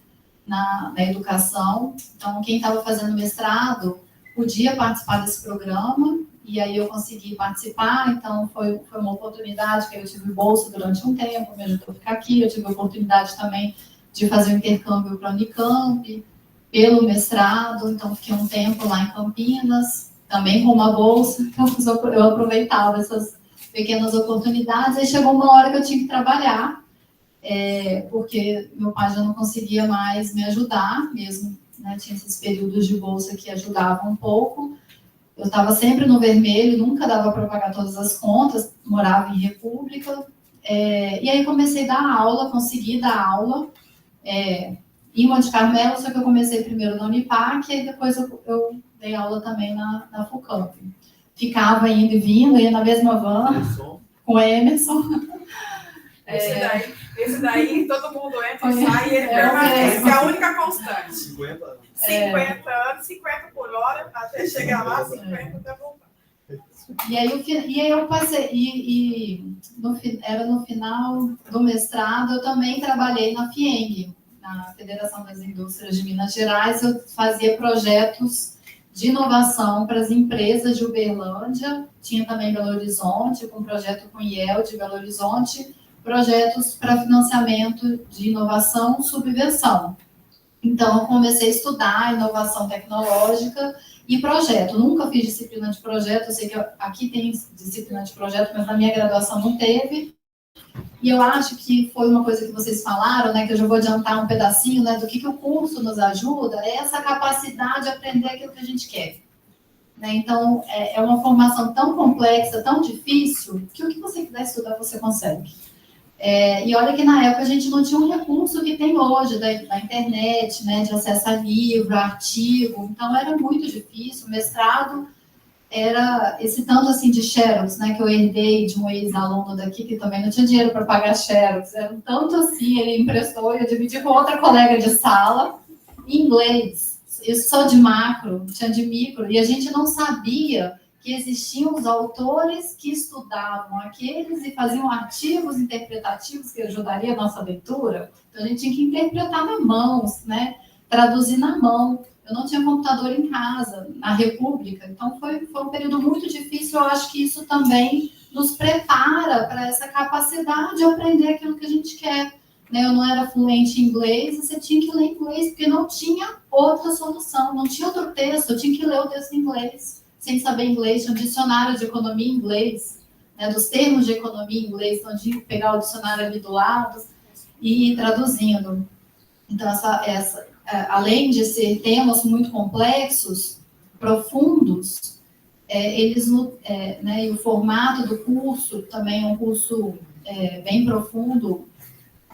na educação. Então, quem estava fazendo mestrado podia participar desse programa, e aí eu consegui participar. Então, foi uma oportunidade que eu tive bolsa durante um tempo, me ajudou a ficar aqui. Eu tive a oportunidade também de fazer um intercâmbio para a Unicamp, pelo mestrado. Então, fiquei um tempo lá em Campinas, também com uma bolsa. Então, eu aproveitava essas pequenas oportunidades. Aí chegou uma hora que eu tinha que trabalhar, porque meu pai já não conseguia mais me ajudar, mesmo, né, tinha esses períodos de bolsa que ajudavam um pouco. Eu estava sempre no vermelho, nunca dava para pagar todas as contas, morava em República, e aí comecei a dar aula, consegui dar aula em Monte Carmelo, só que eu comecei primeiro na Unipac, e depois eu dei aula também na FUCAMP. Ficava indo e vindo, ia na mesma van, com o Emerson. Esse daí todo mundo entra e sai, e ele permanece. É a única constante. 50 anos. 50 anos, 50 por hora, até chegar lá, 50 até voltar. E aí eu passei, era no final do mestrado, eu também trabalhei na FIENG, na Federação das Indústrias de Minas Gerais. Eu fazia projetos de inovação para as empresas de Uberlândia, tinha também Belo Horizonte, com um projeto com o IEL de Belo Horizonte, projetos para financiamento de inovação, subversão. Então, eu comecei a estudar inovação tecnológica e projeto. Nunca fiz disciplina de projeto, eu sei que aqui tem disciplina de projeto, mas na minha graduação não teve. E eu acho que foi uma coisa que vocês falaram, né, que eu já vou adiantar um pedacinho, né, do que o curso nos ajuda, é essa capacidade de aprender aquilo que a gente quer. Né? Então, é uma formação tão complexa, tão difícil, que o que você quiser estudar, você consegue. E olha que na época a gente não tinha um recurso que tem hoje da internet, né, de acesso a livro, a artigo. Então, era muito difícil. O mestrado era esse tanto assim de xerox, né, que eu herdei de um ex-aluno daqui que também não tinha dinheiro para pagar xerox, era um tanto assim, ele emprestou e eu dividi com outra colega de sala, em inglês, isso só de macro, tinha de micro, e a gente não sabia que existiam os autores que estudavam aqueles e faziam artigos interpretativos que ajudariam a nossa leitura, então a gente tinha que interpretar na mão, né, traduzir na mão. Eu não tinha computador em casa, na República, então foi um período muito difícil. Eu acho que isso também nos prepara para essa capacidade de aprender aquilo que a gente quer. Né? Eu não era fluente em inglês, e você tinha que ler inglês, porque não tinha outra solução, não tinha outro texto, eu tinha que ler o texto em inglês, sem saber inglês, tinha um dicionário de economia em inglês, né? Dos termos de economia em inglês, então eu tinha que pegar o dicionário ali do lado e ir traduzindo. Então, além de ser temas muito complexos, profundos, eles, né, e o formato do curso também é um curso bem profundo,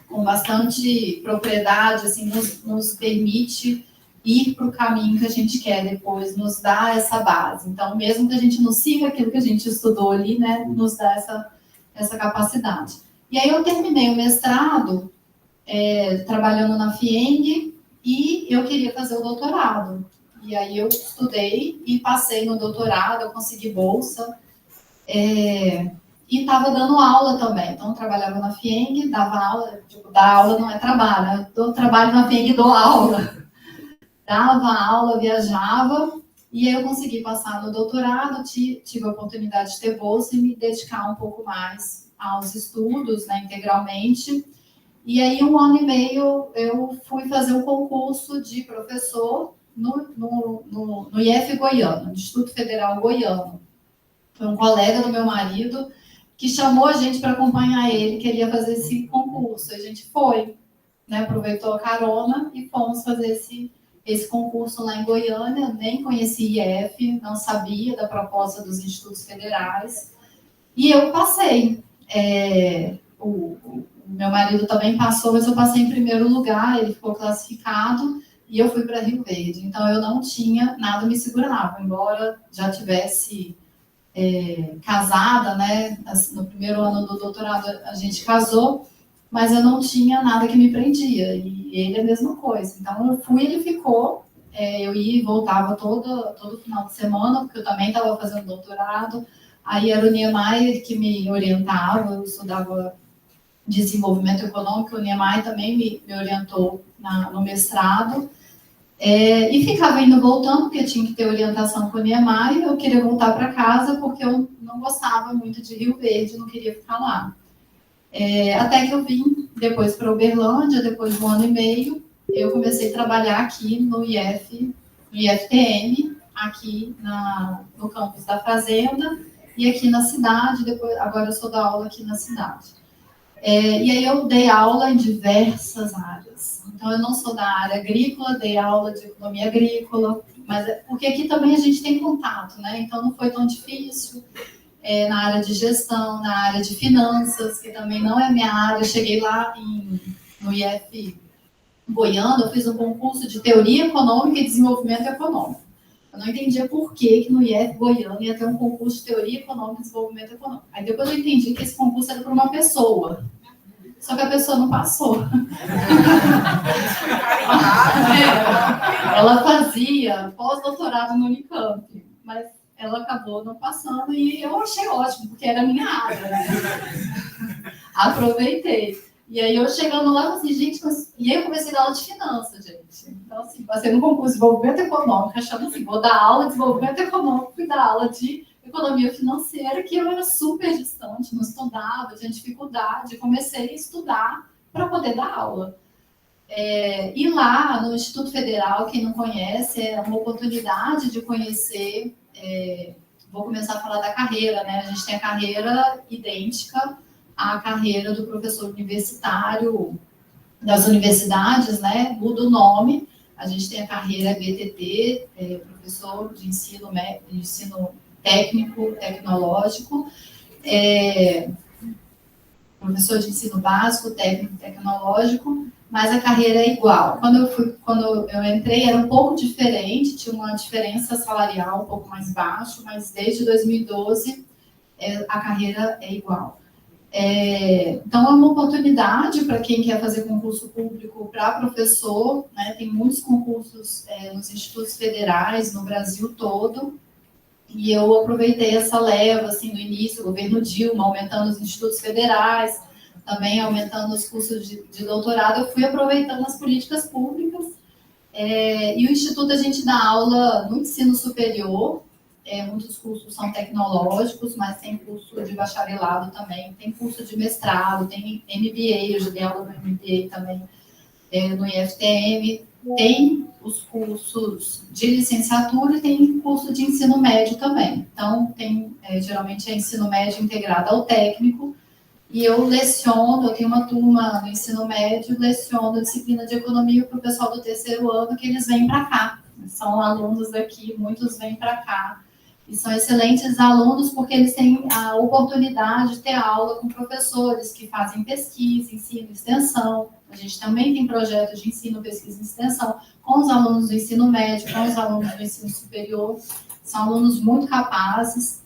com bastante propriedade, assim, nos permite ir para o caminho que a gente quer depois, nos dá essa base. Então, mesmo que a gente não siga aquilo que a gente estudou ali, né, nos dá essa capacidade. E aí eu terminei o mestrado trabalhando na FIENG, e eu queria fazer o doutorado. E aí eu estudei e passei no doutorado, eu consegui bolsa. E estava dando aula também. Então, eu trabalhava na FIENG, dava aula. Tipo, dar aula não é trabalho. Eu trabalho na FIENG e dou aula. Dava aula, viajava. E aí eu consegui passar no doutorado, tive a oportunidade de ter bolsa e me dedicar um pouco mais aos estudos, né, integralmente. E aí, 1 ano e meio, eu fui fazer um concurso de professor no IF Goiano, no Instituto Federal Goiano. Foi um colega do meu marido que chamou a gente para acompanhar ele, queria fazer esse concurso. A gente foi, né, aproveitou a carona e fomos fazer esse concurso lá em Goiânia. Eu nem conhecia IF, não sabia da proposta dos institutos federais. E eu passei. Meu marido também passou, mas eu passei em primeiro lugar, ele ficou classificado e eu fui para Rio Verde. Então, eu não tinha nada me segurava, embora já tivesse casada, né? No primeiro ano do doutorado a gente casou, mas eu não tinha nada que me prendia, e ele a mesma coisa. Então, eu fui, ele ficou, eu ia e voltava todo final de semana, porque eu também estava fazendo doutorado. Aí era o Niemeyer que me orientava, eu estudava desenvolvimento econômico, o Niemeyer também me orientou no mestrado, e ficava indo voltando, porque tinha que ter orientação com o Niemeyer. Eu queria voltar para casa, porque eu não gostava muito de Rio Verde, não queria ficar lá. Até que eu vim depois para Uberlândia, depois de 1 ano e meio, eu comecei a trabalhar aqui no IFTM, aqui no campus da Fazenda, e aqui na cidade. Agora eu sou da aula aqui na cidade. E aí eu dei aula em diversas áreas. Então, eu não sou da área agrícola, dei aula de economia agrícola, mas porque aqui também a gente tem contato, né? Então, não foi tão difícil. Na área de gestão, na área de finanças, que também não é minha área. Eu cheguei lá no IF Goiano, eu fiz um concurso de teoria econômica e desenvolvimento econômico. Eu não entendia por que no IF Goiano ia ter um concurso de teoria econômica e desenvolvimento econômico. Aí depois eu entendi que esse concurso era para uma pessoa. Só que a pessoa não passou. Ela fazia pós-doutorado no Unicamp, mas ela acabou não passando, e eu achei ótimo, porque era a minha área. Né? Aproveitei. E aí eu chegando lá, falei assim, gente, e aí eu comecei a dar aula de finanças, gente. Então, assim, passei no concurso de desenvolvimento econômico, achando assim, vou dar aula de desenvolvimento econômico e dar aula de economia financeira, que eu era super distante, não estudava, tinha dificuldade. Comecei a estudar para poder dar aula. E lá no Instituto Federal, quem não conhece, é uma oportunidade de conhecer. Vou começar a falar da carreira, né? A gente tem a carreira idêntica à carreira do professor universitário das universidades, né? Muda o nome. A gente tem a carreira BTT, professor de ensino técnico, tecnológico, professor de ensino básico, técnico, tecnológico, mas a carreira é igual. Quando eu entrei, era um pouco diferente, tinha uma diferença salarial um pouco mais baixa, mas desde 2012 a carreira é igual. Então, é uma oportunidade para quem quer fazer concurso público para professor, né? Tem muitos concursos nos institutos federais, no Brasil todo, e eu aproveitei essa leva, assim, no início, o governo Dilma, aumentando os institutos federais, também aumentando os cursos de doutorado, eu fui aproveitando as políticas públicas, e o Instituto a gente dá aula no ensino superior, muitos cursos são tecnológicos, mas tem curso de bacharelado também, tem curso de mestrado, tem MBA, eu já dei aula no MBA também, no IFTM, tem os cursos de licenciatura e tem curso de ensino médio também. Então, geralmente é ensino médio integrado ao técnico, e eu leciono, eu tenho uma turma no ensino médio, leciono disciplina de economia para o pessoal do terceiro ano, que eles vêm para cá. São alunos aqui, muitos vêm para cá. E são excelentes alunos porque eles têm a oportunidade de ter aula com professores que fazem pesquisa, ensino e extensão. A gente também tem projetos de ensino, pesquisa e extensão com os alunos do ensino médio, com os alunos do ensino superior. São alunos muito capazes.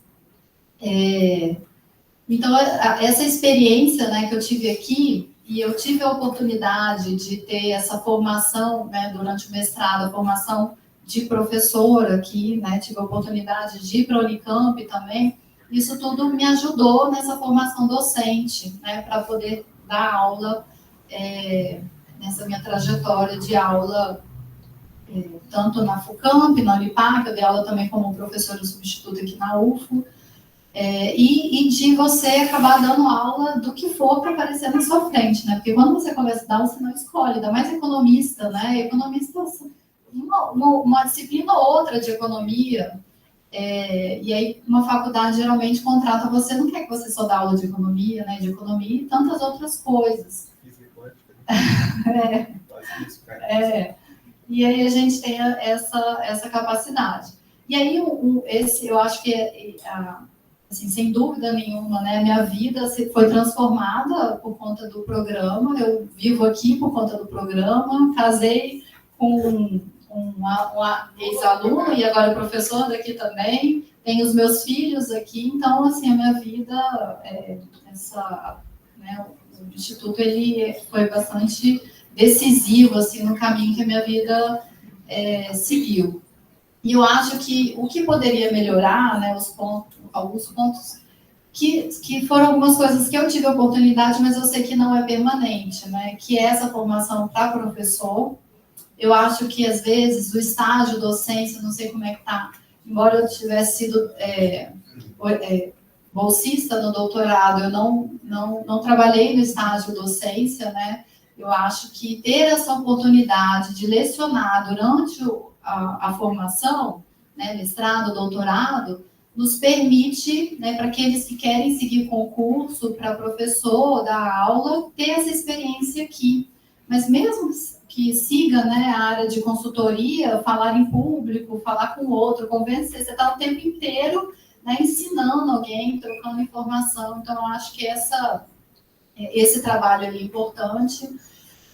Então, essa experiência, né, que eu tive aqui, e eu tive a oportunidade de ter essa formação, né, durante o mestrado, a formação de professora aqui, né, tive a oportunidade de ir para a Unicamp também, isso tudo me ajudou nessa formação docente, né, para poder dar aula, nessa minha trajetória de aula, tanto na FUCAMP, na Unipac, eu dei aula também como professora substituta aqui na UFO, e de você acabar dando aula do que for para aparecer na sua frente, né, porque quando você começa a dar aula, você não escolhe, ainda mais economista, né, economista... Uma disciplina ou outra de economia, e aí uma faculdade geralmente contrata você, não quer que você só dá aula de economia, né, de economia e tantas outras coisas. E aí a gente tem essa capacidade. E aí eu acho que, assim, sem dúvida nenhuma, né, minha vida foi transformada por conta do programa, eu vivo aqui por conta do programa, casei com uma ex-aluna e agora professora daqui também, tenho os meus filhos aqui, então, assim, a minha vida, né, o Instituto, ele foi bastante decisivo, assim, no caminho que a minha vida seguiu. E eu acho que o que poderia melhorar, né, alguns pontos, que foram algumas coisas que eu tive a oportunidade, mas eu sei que não é permanente, né, que é essa formação para professor. Eu acho que, às vezes, o estágio docência, não sei como é que está, embora eu tivesse sido bolsista no doutorado, eu não trabalhei no estágio docência, né? Eu acho que ter essa oportunidade de lecionar durante a formação, né, mestrado, doutorado, nos permite, né, para aqueles que querem seguir concurso para professor, dar aula, ter essa experiência aqui. Mas mesmo que siga, né, a área de consultoria, falar em público, falar com o outro, convencer, você está o tempo inteiro, né, ensinando alguém, trocando informação. Então, eu acho que esse trabalho é importante.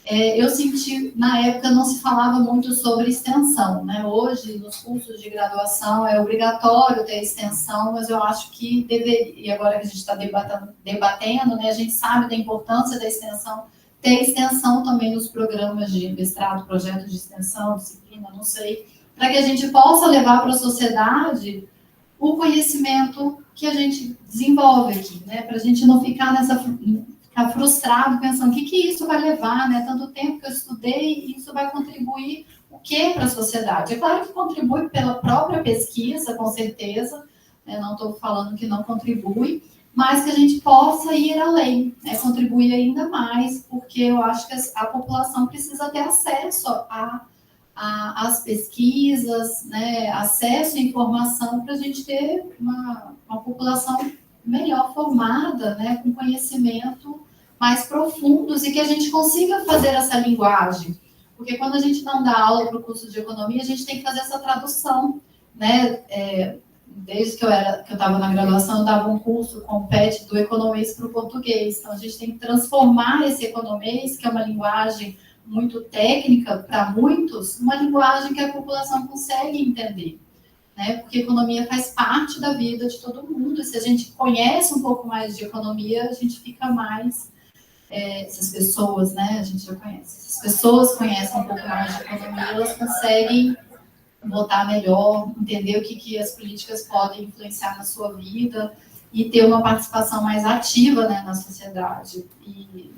Eu senti, na época, não se falava muito sobre extensão, né? Hoje, nos cursos de graduação, é obrigatório ter extensão, mas eu acho que deveria, e agora que a gente está debatendo, né, a gente sabe da importância da extensão, ter extensão também nos programas de mestrado, projetos de extensão, disciplina, não sei, para que a gente possa levar para a sociedade o conhecimento que a gente desenvolve aqui, né? Para a gente não ficar ficar frustrado pensando o que isso vai levar, né? Tanto tempo que eu estudei, isso vai contribuir o quê para a sociedade? É claro que contribui pela própria pesquisa, com certeza, né? Não estou falando que não contribui, mas que a gente possa ir além, né? Contribuir ainda mais, porque eu acho que a população precisa ter acesso às pesquisas, né? Acesso à informação para a gente ter uma população melhor formada, né? Com conhecimento mais profundos e que a gente consiga fazer essa linguagem. Porque quando a gente não dá aula para o curso de economia, a gente tem que fazer essa tradução, né? Desde que eu estava na graduação, eu dava um curso com o PET do economês para o português. Então, a gente tem que transformar esse economês, que é uma linguagem muito técnica para muitos, uma linguagem que a população consegue entender, né? Porque economia faz parte da vida de todo mundo, e se a gente conhece um pouco mais de economia, a gente fica mais... essas pessoas, né, a gente já conhece. Se as pessoas conhecem um pouco mais de economia, elas conseguem votar melhor, entender o que as políticas podem influenciar na sua vida e ter uma participação mais ativa, né, na sociedade, e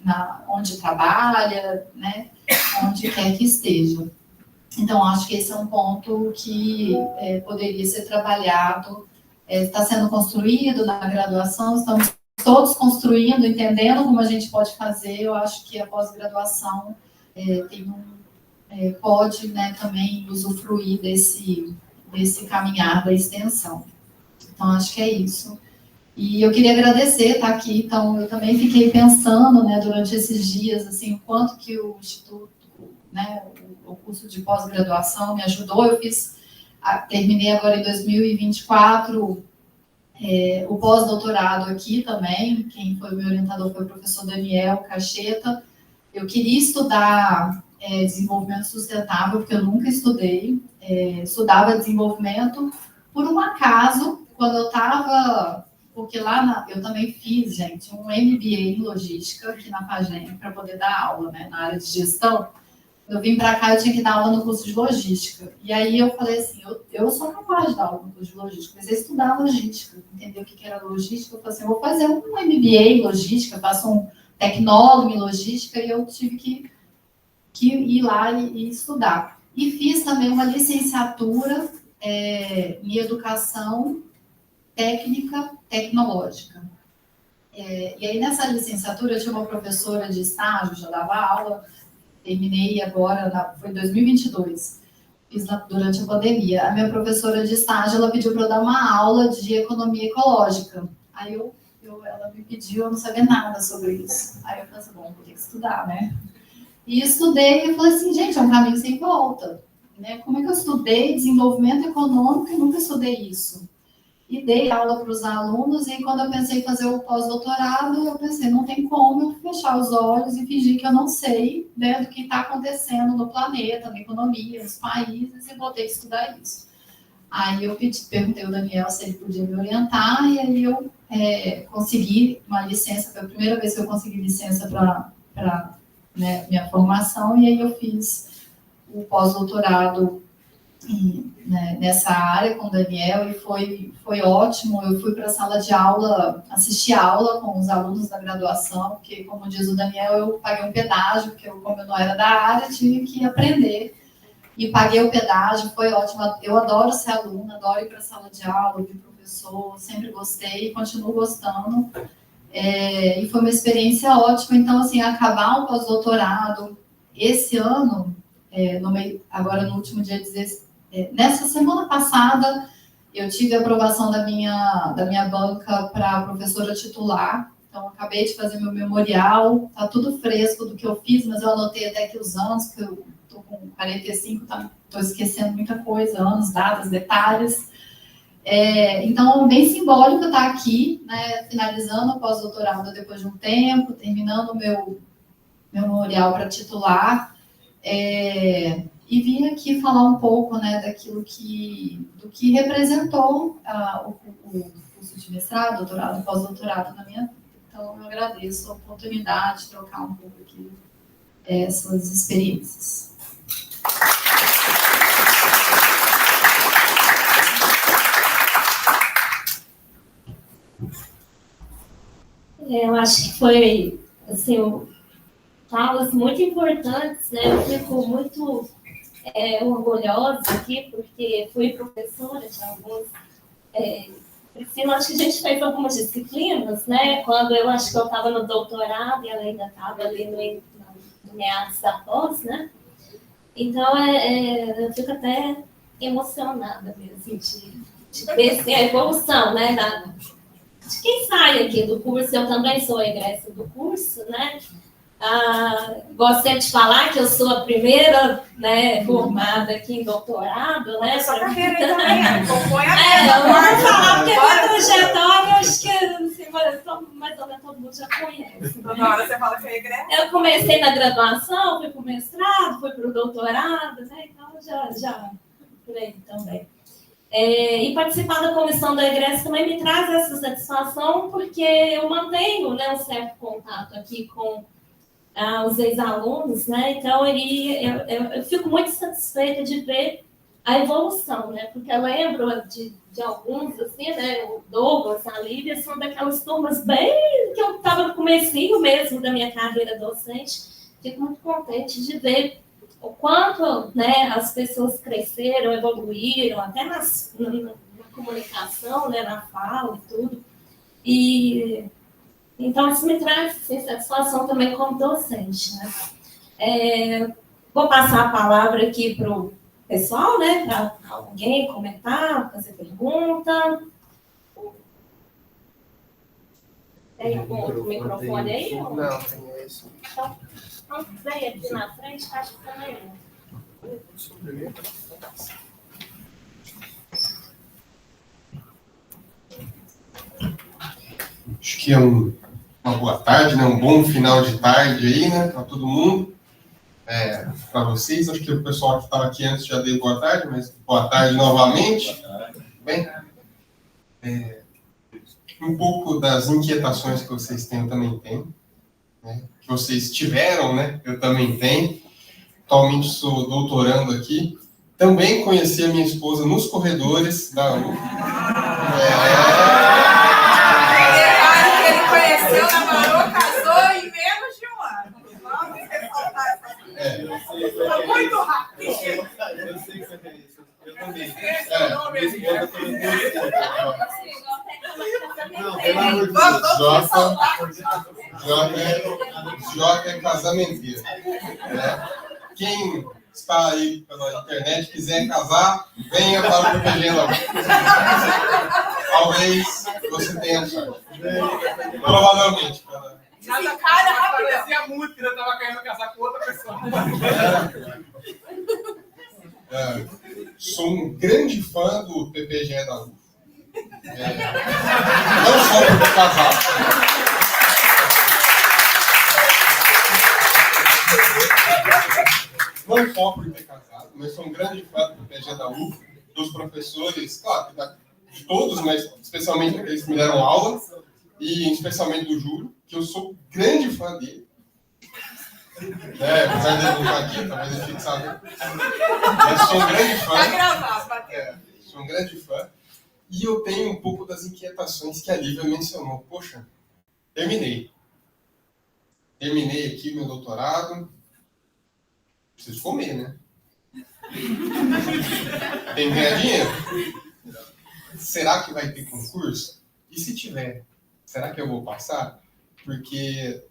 onde trabalha, né, onde quer que esteja. Então, acho que esse é um ponto que poderia ser trabalhado, está sendo construído na graduação, estamos todos construindo, entendendo como a gente pode fazer. Eu acho que a pós-graduação pode, né, também usufruir desse caminhar da extensão. Então, acho que é isso. E eu queria agradecer estar aqui. Então, eu também fiquei pensando, né, durante esses dias, assim, o quanto que o Instituto, né, o curso de pós-graduação me ajudou. Eu terminei agora em 2024 o pós-doutorado aqui também. Quem foi o meu orientador foi o professor Daniel Cacheta. Eu queria estudar desenvolvimento sustentável, porque eu nunca estudei. Estudava desenvolvimento por um acaso, quando eu estava... Porque lá eu também fiz, gente, um MBA em logística aqui na FAGEM para poder dar aula, né, na área de gestão. Eu vim para cá, eu tinha que dar aula no curso de logística. E aí eu falei assim, eu sou capaz de dar aula no curso de logística, mas eu estudar logística, entender o que era logística. Eu falei assim, eu vou fazer um MBA em logística, faço um tecnólogo em logística, e eu tive que ir lá e estudar. E fiz também uma licenciatura em educação técnica tecnológica. E aí, nessa licenciatura, eu tinha uma professora de estágio, já dava aula, terminei agora, foi em 2022, fiz durante a pandemia. A minha professora de estágio, ela pediu para eu dar uma aula de economia ecológica. Aí ela me pediu, eu não sabia nada sobre isso. Aí eu falei assim, bom, vou ter que estudar, né? E estudei e falei assim, gente, é um caminho sem volta, né? Como é que eu estudei desenvolvimento econômico e nunca estudei isso? E dei aula para os alunos, e quando eu pensei em fazer o pós-doutorado, eu pensei, não tem como eu fechar os olhos e fingir que eu não sei, né, do que está acontecendo no planeta, na economia, nos países, e vou ter que estudar isso. Aí eu perguntei ao Daniel se ele podia me orientar, e aí eu consegui uma licença, foi a primeira vez que eu consegui licença para minha formação, e aí eu fiz o pós-doutorado nessa área com o Daniel, e foi ótimo. Eu fui para a sala de aula, assistir aula com os alunos da graduação, porque, como diz o Daniel, eu paguei um pedágio, porque como eu não era da área, tive que aprender, e paguei o pedágio, foi ótimo. Eu adoro ser aluna, adoro ir para a sala de aula, ouvir professor, sempre gostei, continuo gostando, e foi uma experiência ótima. Então, assim, acabar o pós-doutorado esse ano, agora no último dia 16, nessa semana passada, eu tive a aprovação da minha banca para professora titular. Então, acabei de fazer meu memorial, tá tudo fresco do que eu fiz, mas eu anotei até aqui os anos, porque eu tô com 45, tô esquecendo muita coisa, anos, datas, detalhes. Então, bem simbólico estar aqui, né, finalizando o pós-doutorado depois de um tempo, terminando o meu memorial para titular. E vim aqui falar um pouco, né, do que representou o curso de mestrado, doutorado, pós-doutorado na minha vida. Então, eu agradeço a oportunidade de trocar um pouco aqui essas experiências. Eu acho que foi, assim, falas muito importantes, né? Eu fico muito orgulhosa aqui, porque fui professora de alguns... Priscila, acho que a gente fez algumas disciplinas, né? Quando eu acho que eu estava no doutorado e ela ainda estava ali no meados da pós, né? Então, eu fico até emocionada mesmo de ver assim, a evolução, né? De quem sai aqui do curso. Eu também sou egressa do curso, né? Gostaria de falar que eu sou a primeira, né, formada aqui em doutorado, né? Sua carreira aí também, acompanha eu não vou falar porque a minha trajetória, acho que assim, mais ou menos todo mundo já conhece. Na hora você fala que é egressa. Eu comecei na graduação, fui para o mestrado, fui para o doutorado, né? Então já por aí também. E participar da comissão da egressa também me traz essa satisfação, porque eu mantenho, né, um certo contato aqui com os ex-alunos, né? Então eu fico muito satisfeita de ver a evolução, né? Porque eu lembro de alguns, assim, né? O Douglas, a Lívia, são daquelas turmas bem que eu estava no comecinho mesmo da minha carreira docente. Fico muito contente de ver o quanto, né, as pessoas cresceram, evoluíram, até na comunicação, né, na fala e tudo. Então, isso me traz assim, satisfação também como docente, né? Vou passar a palavra aqui para o pessoal, né, para alguém comentar, fazer pergunta. Tem algum outro microfone aí? Não, tem esse. Então, vem aqui na frente, acho que também Acho que é uma boa tarde, né? Um bom final de tarde aí, né? Para todo mundo. Para vocês, acho que o pessoal que estava aqui antes já deu boa tarde, mas boa tarde novamente. Bem, um pouco das inquietações que vocês têm, eu também tenho. Né? Que vocês tiveram, né? Eu também tenho. Atualmente sou doutorando aqui. Também conheci a minha esposa nos corredores da UF. Ele conheceu, namorou, casou em menos de um ano. Vamos ressaltar essa coisa. Foi muito rápido. Eu sei que você tem isso. Eu também. Não, pelo amor de Deus. Jota é casamenteiro. Quem está aí pela internet quiser casar, venha para o PPG logo. Talvez você tenha sorte. Provavelmente. Nada cara, rapidão. Parecia muito que eu estava querendo casar com outra pessoa. Sou um grande fã do PPG da UF. Não só por ter casado. Não só por ter casado, mas sou um grande fã do PPG da UF, dos professores, claro, de todos, mas especialmente daqueles que me deram aula, e especialmente do Júlio, que eu sou grande fã dele. Apesar de ele não estar aqui, talvez ele fique sabendo. Mas sou um grande fã. Tá gravado, bateu. Sou um grande fã. E eu tenho um pouco das inquietações que a Lívia mencionou. Poxa, terminei. Terminei aqui meu doutorado. Preciso comer, né? Tem que ganhar dinheiro. Será que vai ter concurso? E se tiver, será que eu vou passar? Porque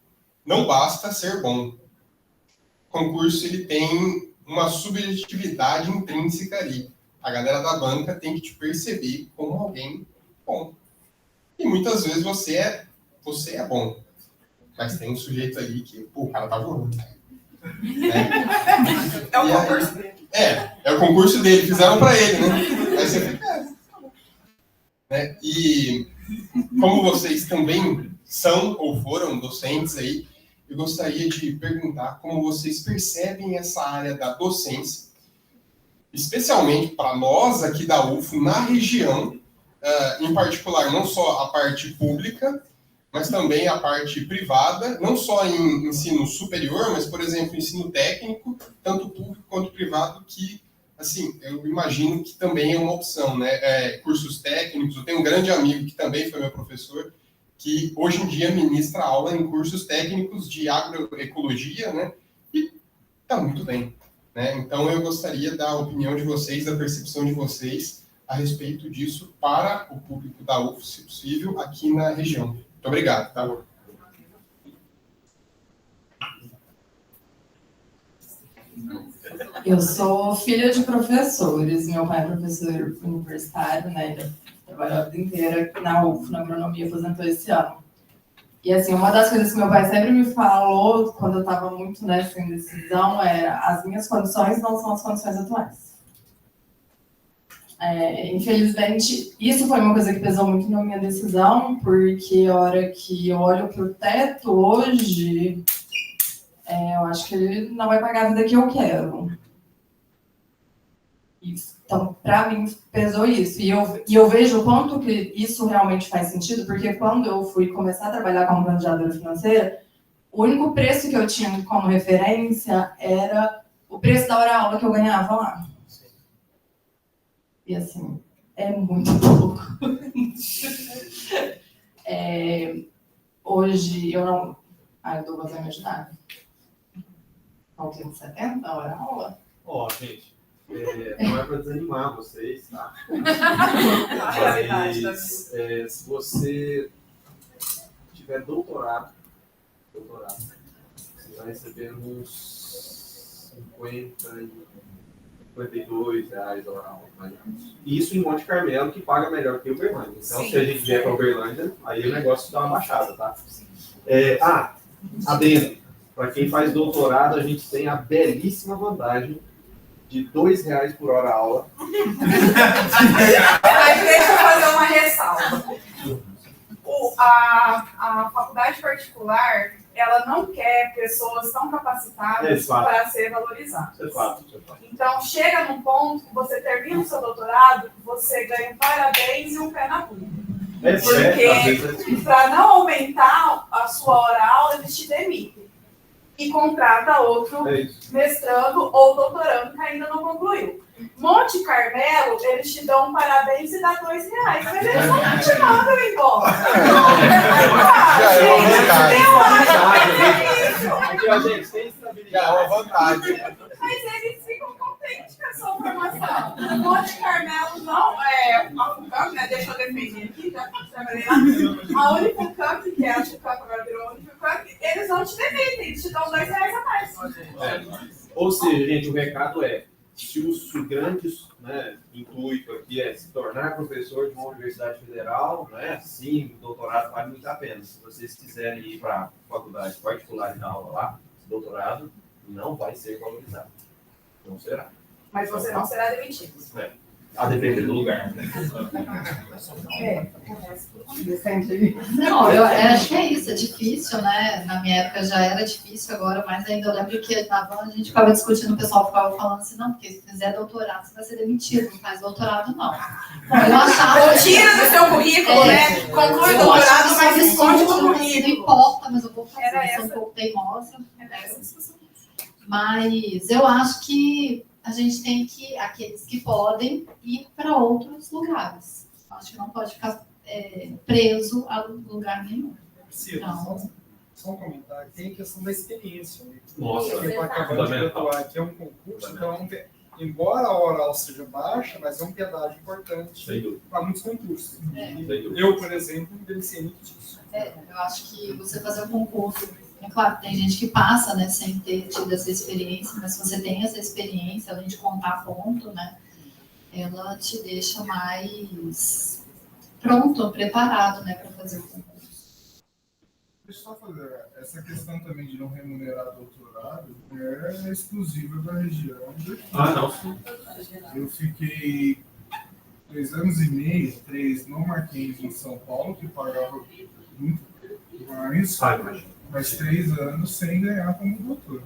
não basta ser bom. O concurso ele tem uma subjetividade intrínseca ali. A galera da banca tem que te perceber como alguém bom. E muitas vezes você é bom. Mas tem um sujeito ali que, o cara tá voando. É o concurso dele. É o concurso dele, fizeram para ele, né? Aí você fica. Né? E como vocês também são ou foram docentes aí, eu gostaria de perguntar como vocês percebem essa área da docência, especialmente para nós aqui da UFO, na região, em particular, não só a parte pública, mas também a parte privada, não só em ensino superior, mas, por exemplo, ensino técnico, tanto público quanto privado, que, assim, eu imagino que também é uma opção, né? Cursos técnicos, eu tenho um grande amigo que também foi meu professor, que hoje em dia ministra aula em cursos técnicos de agroecologia, né? E está muito bem, né? Então, eu gostaria da opinião de vocês, da percepção de vocês a respeito disso para o público da UFO, se possível, aqui na região. Muito obrigado, tá? Eu sou filha de professores. Meu pai é professor universitário, né? Ele trabalhou a vida inteira na UFO, na agronomia, aposentou esse ano. E assim, uma das coisas que meu pai sempre me falou, quando eu estava muito nessa indecisão, era: as minhas condições não são as condições atuais. Infelizmente, isso foi uma coisa que pesou muito na minha decisão, porque a hora que eu olho para o teto hoje, eu acho que ele não vai pagar a vida que eu quero. Então, para mim, pesou isso. E eu vejo o quanto que isso realmente faz sentido, porque quando eu fui começar a trabalhar como planejadora financeira, o único preço que eu tinha como referência era o preço da hora-aula que eu ganhava lá. E assim, é muito pouco. Hoje eu não... Douglas vai me ajudar. Não tem 70 a hora-aula? Gente, não é para desanimar vocês, tá? Mas se você tiver doutorado, você vai receber uns R$52 a hora, mais ou menos. Isso em Monte Carmelo, que paga melhor que Uberlândia. Então, se a gente vier para Uberlândia, aí o negócio dá uma baixada, tá? Adendo. Para quem faz doutorado, a gente tem a belíssima vantagem de R$2 por hora aula. Mas deixa eu fazer uma ressalva. A faculdade particular, ela não quer pessoas tão capacitadas para ser valorizadas. Então, chega num ponto que você termina o seu doutorado, você ganha um parabéns e um pé na bunda. Porque, para não aumentar a sua hora-aula, eles te demitem. E contrata outro mestrando ou doutorando que ainda não concluiu. Monte Carmelo, eles te dão um parabéns e dá R$2. Mas eles não te mandam embora. É uma vantagem. Mas eles ficam contentes com a sua formação. Monte Carmelo não é a FUCAMP, né? Deixa eu defender aqui, já trabalhei lá. A Unifucamp, que é a FUCAMP, agora virou Unifucamp, eles não te demitem, eles te dão R$2 a mais. Ou seja, gente, o recado é: se o grande intuito aqui é se tornar professor de uma universidade federal, sim, o doutorado vale muito a pena. Se vocês quiserem ir para a faculdade particular e dar aula lá, doutorado não vai ser valorizado. Não será. Mas você não será demitido. A depender do lugar. Não, eu acho que é isso, é difícil, né? Na minha época já era difícil, agora mais ainda. Eu lembro que a gente ficava discutindo, o pessoal ficava falando assim: não, porque se fizer doutorado, você vai ser demitido, não faz doutorado, não. Bom, eu achava. Tira do seu currículo, né? Conclui o doutorado, mas esconde no currículo. Não importa, mas eu vou fazer. Sou um pouco teimosa. Mas eu acho que a gente tem que, aqueles que podem, ir para outros lugares. Acho que não pode ficar preso a lugar nenhum. Então, Só um comentário, tem a questão da experiência. Né? Nossa, porque para acabar de graduar aqui é um concurso, então, embora a hora seja baixa, mas é um pedágio importante para muitos concursos. Eu, por exemplo, beneficiei muito disso. Eu acho que você fazer um concurso, é claro, tem gente que passa, né, sem ter tido essa experiência, mas se você tem essa experiência, além de contar ponto, né, ela te deixa mais pronto, preparado, né, para fazer o concurso. Deixa eu só fazer, essa questão também de não remunerar doutorado é exclusiva da região. Não. Eu fiquei 3 anos e meio, 3 no Marquês, em São Paulo, que pagava muito mais, mas 3 anos sem ganhar como doutor.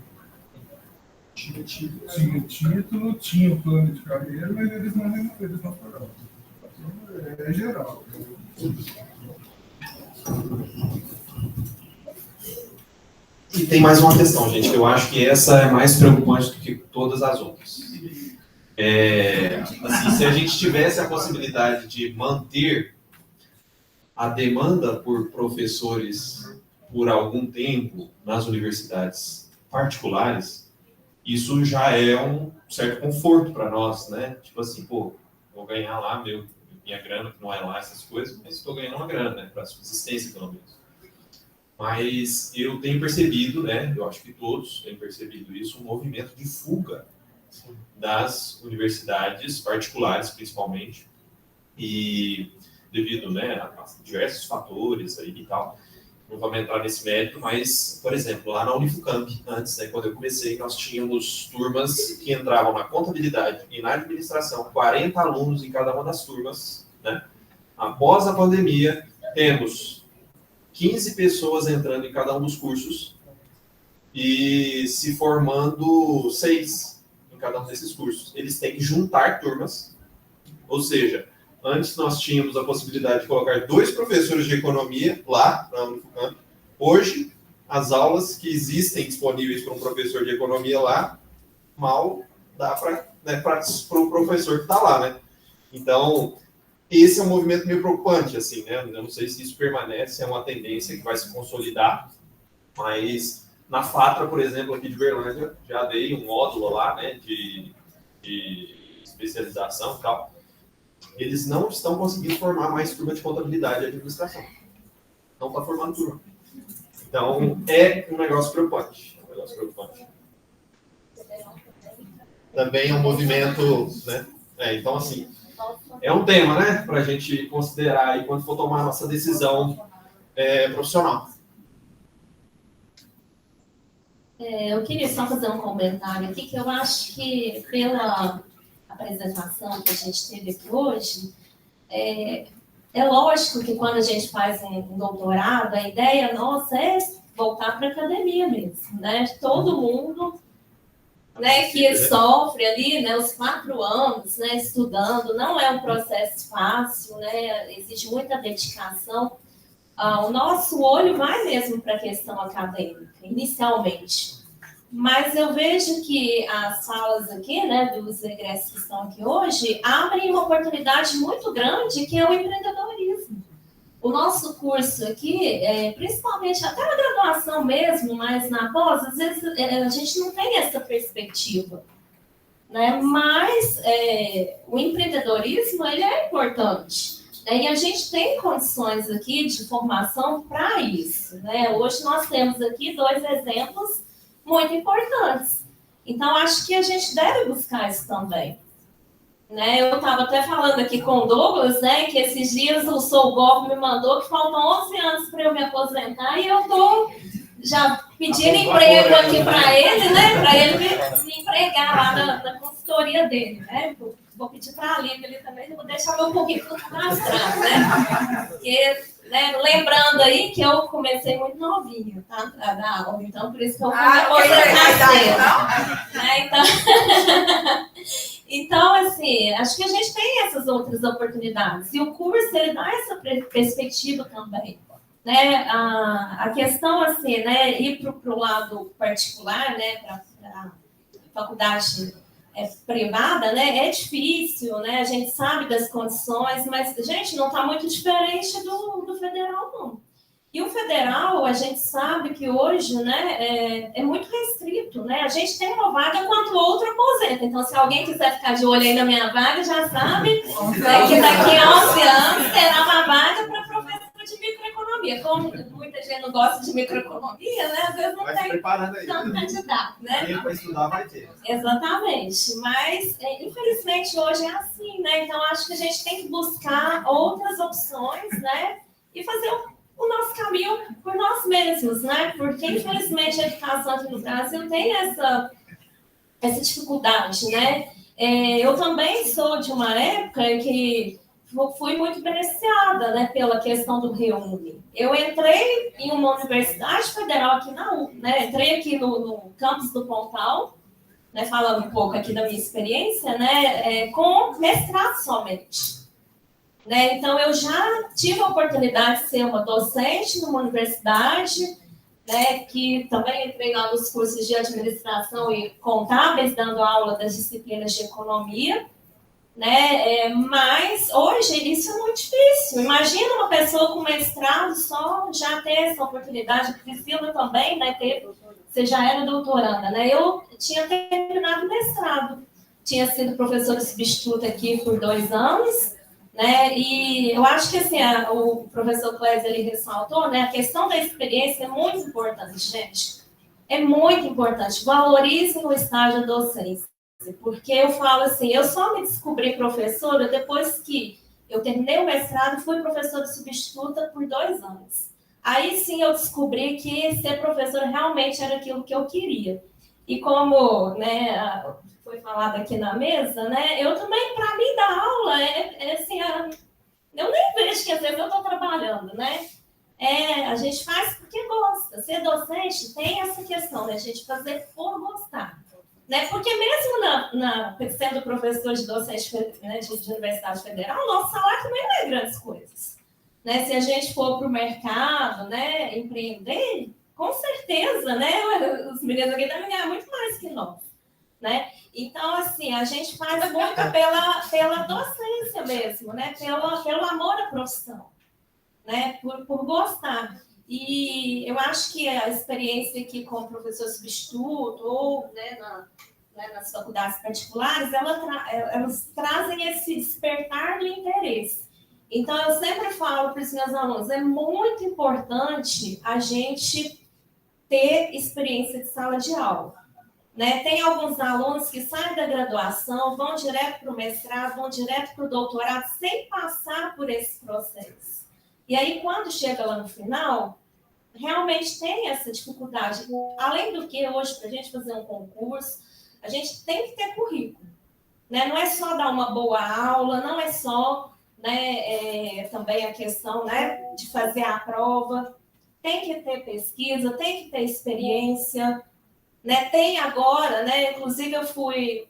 Tinha título, tinha o plano de carreira, mas eles não pagavam. É geral. E tem mais uma questão, gente, que eu acho que essa é mais preocupante do que todas as outras. Assim, se a gente tivesse a possibilidade de manter a demanda por professores por algum tempo nas universidades particulares, isso já é um certo conforto para nós, né? Tipo assim, vou ganhar lá minha grana, que não é lá essas coisas, mas estou ganhando uma grana, né? Para subsistência, pelo menos. Mas eu tenho percebido, né? Eu acho que todos têm percebido isso, um movimento de fuga das universidades particulares, principalmente, e devido, né, a diversos fatores aí e tal. não vamos entrar nesse mérito, mas, por exemplo, lá na Unifucamp, antes, né, quando eu comecei, nós tínhamos turmas que entravam na contabilidade e na administração, 40 alunos em cada uma das turmas, né? Após a pandemia, temos 15 pessoas entrando em cada um dos cursos e se formando 6 em cada um desses cursos. Eles têm que juntar turmas, ou seja, antes nós tínhamos a possibilidade de colocar 2 professores de economia lá na Unifucamp. Hoje, as aulas que existem disponíveis para um professor de economia lá, mal dá para o professor que está lá, né? Então, esse é um movimento meio preocupante, assim, né? Eu não sei se isso permanece, é uma tendência que vai se consolidar, mas na FATRA, por exemplo, aqui de Uberlândia, já dei um módulo lá, né, de especialização e tal. Eles não estão conseguindo formar mais turma de contabilidade e administração. Não está formando turma. Então, é um negócio preocupante. Também é um movimento, né? Então, assim, é um tema, né, para a gente considerar aí quando for tomar a nossa decisão profissional. Eu queria só fazer um comentário aqui, que eu acho que pela apresentação que a gente teve aqui hoje, é lógico que quando a gente faz um doutorado, a ideia nossa é voltar para a academia mesmo, né? Todo mundo, né, que sofre ali, né, os 4 anos, né, estudando, não é um processo fácil, né? Exige muita dedicação. O nosso olho vai mesmo para a questão acadêmica, inicialmente. Mas eu vejo que as falas aqui, né, dos egressos que estão aqui hoje, abrem uma oportunidade muito grande, que é o empreendedorismo. O nosso curso aqui, principalmente até na graduação mesmo, mas na pós, às vezes a gente não tem essa perspectiva, né? Mas o empreendedorismo, ele é importante. E a gente tem condições aqui de formação para isso, né? Hoje nós temos aqui 2 exemplos muito importantes. Então, acho que a gente deve buscar isso também. Né? Eu estava até falando aqui com o Douglas, né, que esses dias o Soulgov me mandou que faltam 11 anos para eu me aposentar e eu estou já pedindo emprego aqui para ele, né, para ele me empregar lá na consultoria dele. Né? Vou pedir para a Lívia ali também, vou deixar meu currículo para trás, né? Porque, né, lembrando aí que eu comecei muito novinha, tá? A dar aula, então por isso que eu fui me aposentar cedo. Né? Então, assim, acho que a gente tem essas outras oportunidades. E o curso, ele dá essa perspectiva também. Né? A questão, assim, né, ir para o lado particular, né, para a faculdade privada, né, é difícil, né? A gente sabe das condições, mas, gente, não está muito diferente do federal, não. E o federal, a gente sabe que hoje, né, é muito restrito, né? A gente tem uma vaga quando o outro aposenta. Então, se alguém quiser ficar de olho aí na minha vaga, já sabe, né, que daqui a 11 anos terá uma vaga para professor de microeconomia. Como muita gente não gosta de microeconomia, né? Às vezes não tem tanto candidato, né? Quem para estudar vai ter. Exatamente. Mas, infelizmente, hoje é assim, né? Então, acho que a gente tem que buscar outras opções, né? E fazer o nosso caminho por nós mesmos, né? Porque, infelizmente, a educação aqui no Brasil tem essa dificuldade, né? Eu também sou de uma época que fui muito beneficiada, né, pela questão do Reúne. Eu entrei em uma universidade federal aqui na U, né? Entrei aqui no campus do Pontal, né, falando um pouco aqui da minha experiência, né, com mestrado somente. Né? Então, eu já tive a oportunidade de ser uma docente numa universidade, né, que também entrei lá nos cursos de administração e contábeis, dando aula das disciplinas de economia, né? Mas hoje isso é muito difícil. Imagina uma pessoa com mestrado só já ter essa oportunidade. Priscila também, né, teve, você já era doutoranda, né? Eu tinha terminado mestrado, tinha sido professora substituta aqui por 2 anos. Né? E eu acho que assim, o professor Clésio ele ressaltou, né? A questão da experiência é muito importante, gente. É muito importante. Valorizem o estágio docência. Porque eu falo assim, eu só me descobri professora depois que eu terminei o mestrado e fui professora substituta por 2 anos. Aí sim eu descobri que ser professora realmente era aquilo que eu queria. E como, né, foi falado aqui na mesa, né, eu também, para mim, dar aula, assim, eu nem vejo que às vezes eu estou trabalhando, né? A gente faz porque gosta. Ser docente tem essa questão, né? A gente fazer por gostar. Né? Porque mesmo sendo professor de docente, né, de Universidade Federal, o nosso salário também não é grandes coisas. Né? Se a gente for para o mercado, né, empreender, com certeza, né, os meninos aqui devem ganhar muito mais que nós. Né? Então, assim, a gente faz muito pela docência mesmo, né? Pelo amor à profissão, né? Por gostar. E eu acho que a experiência aqui como professor substituto ou, né, nas faculdades particulares, elas trazem esse despertar do interesse. Então, eu sempre falo para os meus alunos, é muito importante a gente ter experiência de sala de aula. Né? Tem alguns alunos que saem da graduação, vão direto para o mestrado, vão direto para o doutorado, sem passar por esse processo. E aí, quando chega lá no final, realmente tem essa dificuldade. Além do que, hoje, para a gente fazer um concurso, a gente tem que ter currículo. Né? Não é só dar uma boa aula, não é só, né, também a questão, né, de fazer a prova. Tem que ter pesquisa, tem que ter experiência. Né? Tem agora, né, inclusive eu fui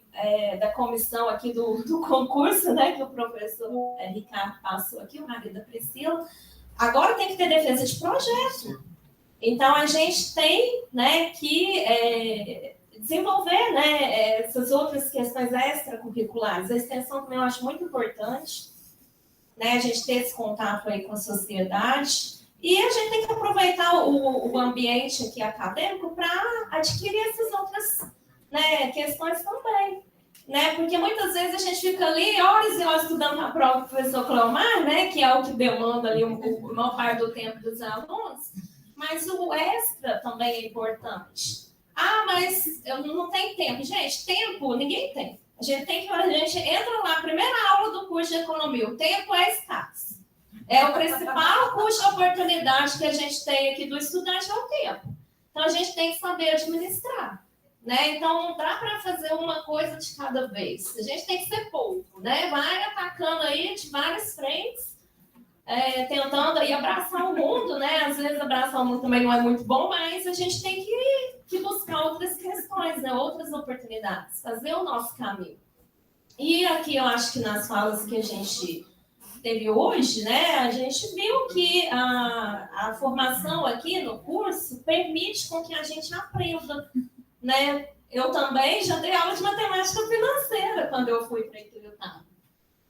da comissão aqui do concurso, né, que o professor Ricardo passou aqui, o marido da Priscila. Agora tem que ter defesa de projeto. Então, a gente tem, né, que desenvolver, né, essas outras questões extracurriculares. A extensão também eu acho muito importante, né, a gente ter esse contato aí com a sociedade. E a gente tem que aproveitar o ambiente aqui acadêmico para adquirir essas outras, né, questões também. Né? Porque muitas vezes a gente fica ali horas e horas estudando para a prova do professor Cleomar, né, que é o que demanda ali a maior parte do tempo dos alunos, mas o extra também é importante. Ah, mas eu não tenho tempo. Gente, tempo ninguém tem. A gente entra lá, a primeira aula do curso de economia, o tempo é escasso. É o principal custo de oportunidade que a gente tem aqui do estudante é o tempo. Então, a gente tem que saber administrar. Né? Então, não dá para fazer uma coisa de cada vez. A gente tem que ser pouco. Né? Vai atacando aí de várias frentes, tentando aí abraçar o mundo. Né? Às vezes, abraçar o mundo também não é muito bom, mas a gente tem que buscar outras questões, né? Outras oportunidades, fazer o nosso caminho. E aqui, eu acho que nas falas que a gente teve hoje, né, a gente viu que a formação aqui no curso permite com que a gente aprenda, né? Eu também já dei aula de matemática financeira quando eu fui para Ituiutaba,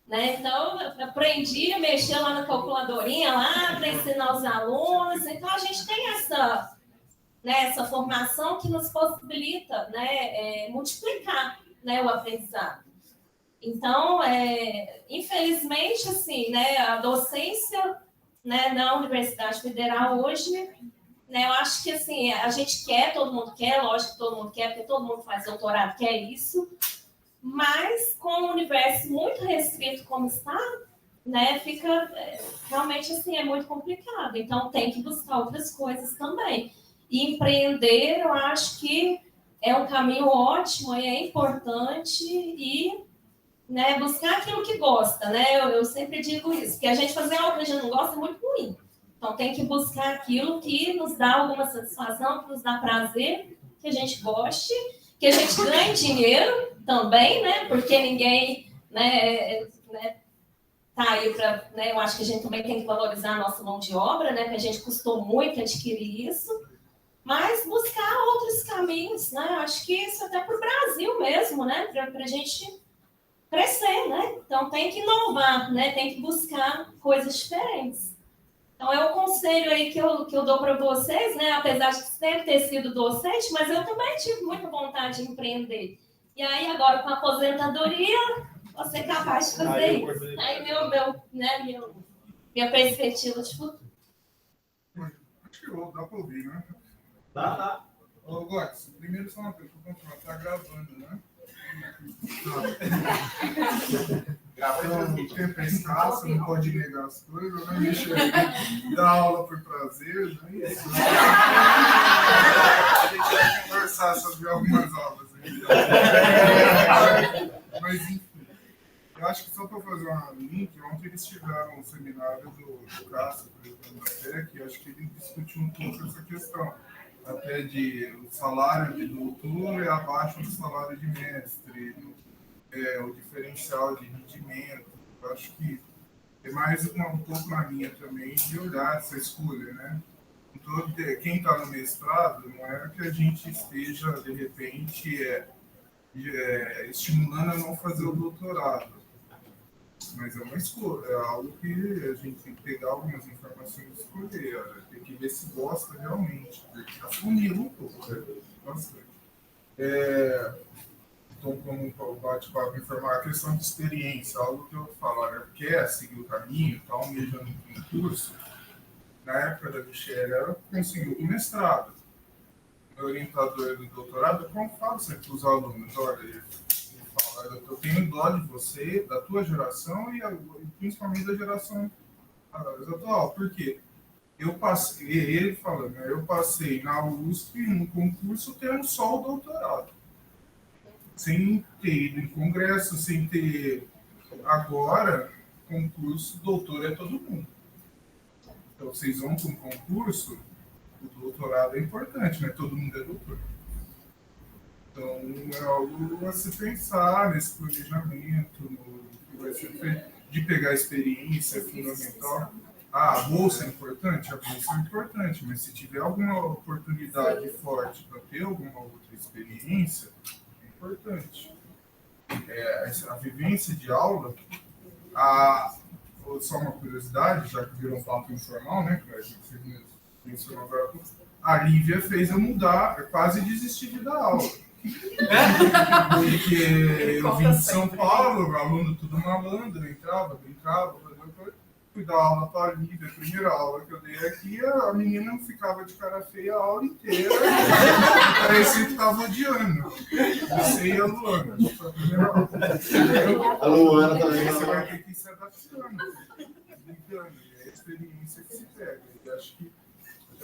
né? Então, eu aprendi a mexer lá na calculadorinha lá para ensinar os alunos. Então, a gente tem essa formação que nos possibilita, né, multiplicar, né, o aprendizado. Então, infelizmente, assim, né, a docência, né, na Universidade Federal hoje, né, eu acho que assim, a gente quer, todo mundo quer, lógico que todo mundo quer, porque todo mundo faz doutorado, quer isso, mas com um universo muito restrito como está, né, fica realmente assim, é muito complicado. Então, tem que buscar outras coisas também. E empreender, eu acho que é um caminho ótimo e é importante e, né, buscar aquilo que gosta, né? Eu sempre digo isso, porque a gente fazer algo que a gente não gosta é muito ruim. Então, tem que buscar aquilo que nos dá alguma satisfação, que nos dá prazer, que a gente goste, que a gente ganhe dinheiro também, né? Porque ninguém, né, tá aí para, né? Eu acho que a gente também tem que valorizar a nossa mão de obra, né? Que a gente custou muito adquirir isso, mas buscar outros caminhos, né? Eu acho que isso até para o Brasil mesmo, né? Para a gente crescer, né? Então tem que inovar, né? Tem que buscar coisas diferentes. Então é o conselho aí que eu dou para vocês, né? Apesar de sempre ter sido docente, mas eu também tive muita vontade de empreender. E aí agora com a aposentadoria, vou ser capaz de fazer isso. Aí minha perspectiva de futuro. Acho que dá para ouvir, né? Tá. Ô, Gox, primeiro só uma coisa, tá gravando, né? Então, o tempo é escasso, não pode negar as coisas, né? Deixa dar aula por prazer, não é isso? A gente vai conversar sobre algumas aulas. Mas, enfim, eu acho que só para fazer um link, ontem eles tiveram um seminário do Cássio, presidente da PEC, e acho que ele discutiu um pouco essa questão, até de o salário de doutor é abaixo do salário de mestre, o diferencial de rendimento. Eu acho que é mais um pouco na linha também de olhar essa escolha, né? Então, quem está no mestrado, não é que a gente esteja, de repente, estimulando a não fazer o doutorado, mas é uma escolha, é algo que a gente tem que pegar algumas informações e escolher, tem que ver se gosta realmente, assumir um pouco, né? Bastante. Então, como o bate-papo informar, a questão de experiência, algo que eu falo, quer seguir o caminho, está almejando um curso. Na época da Michelle, ela conseguiu o mestrado. Meu orientador do doutorado, como falo sempre para os alunos, olha, ele fala, eu tenho dó de você, da tua geração e principalmente da geração atual. Por quê? Eu passei, ele falando, eu passei na USP num concurso tendo só o doutorado. Sem ter ido em congresso, sem ter... Agora, concurso, doutor é todo mundo. Então, vocês vão para um concurso, o doutorado é importante, né? Todo mundo é doutor. Então, é algo a se pensar nesse planejamento, no que vai ser feito, de pegar a experiência é fundamental. A bolsa é importante? A bolsa é importante, mas se tiver alguma oportunidade forte para ter alguma outra experiência, importante. A vivência de aula, só uma curiosidade, já que virou um papo informal, né, que a gente mencionou agora, a Lívia fez eu mudar, eu quase desisti de dar aula. Porque eu vim de São Paulo, aluno tudo malandro, entrava, brincava, fui dar aula para a Lívia, a primeira aula que eu dei aqui, a menina ficava de cara feia a aula inteira, parecia que estava odiando. Você e a Luana, foi a primeira aula. A Luana também. Você vai ter que ir se adaptando, brincando, é a experiência que se pega. Eu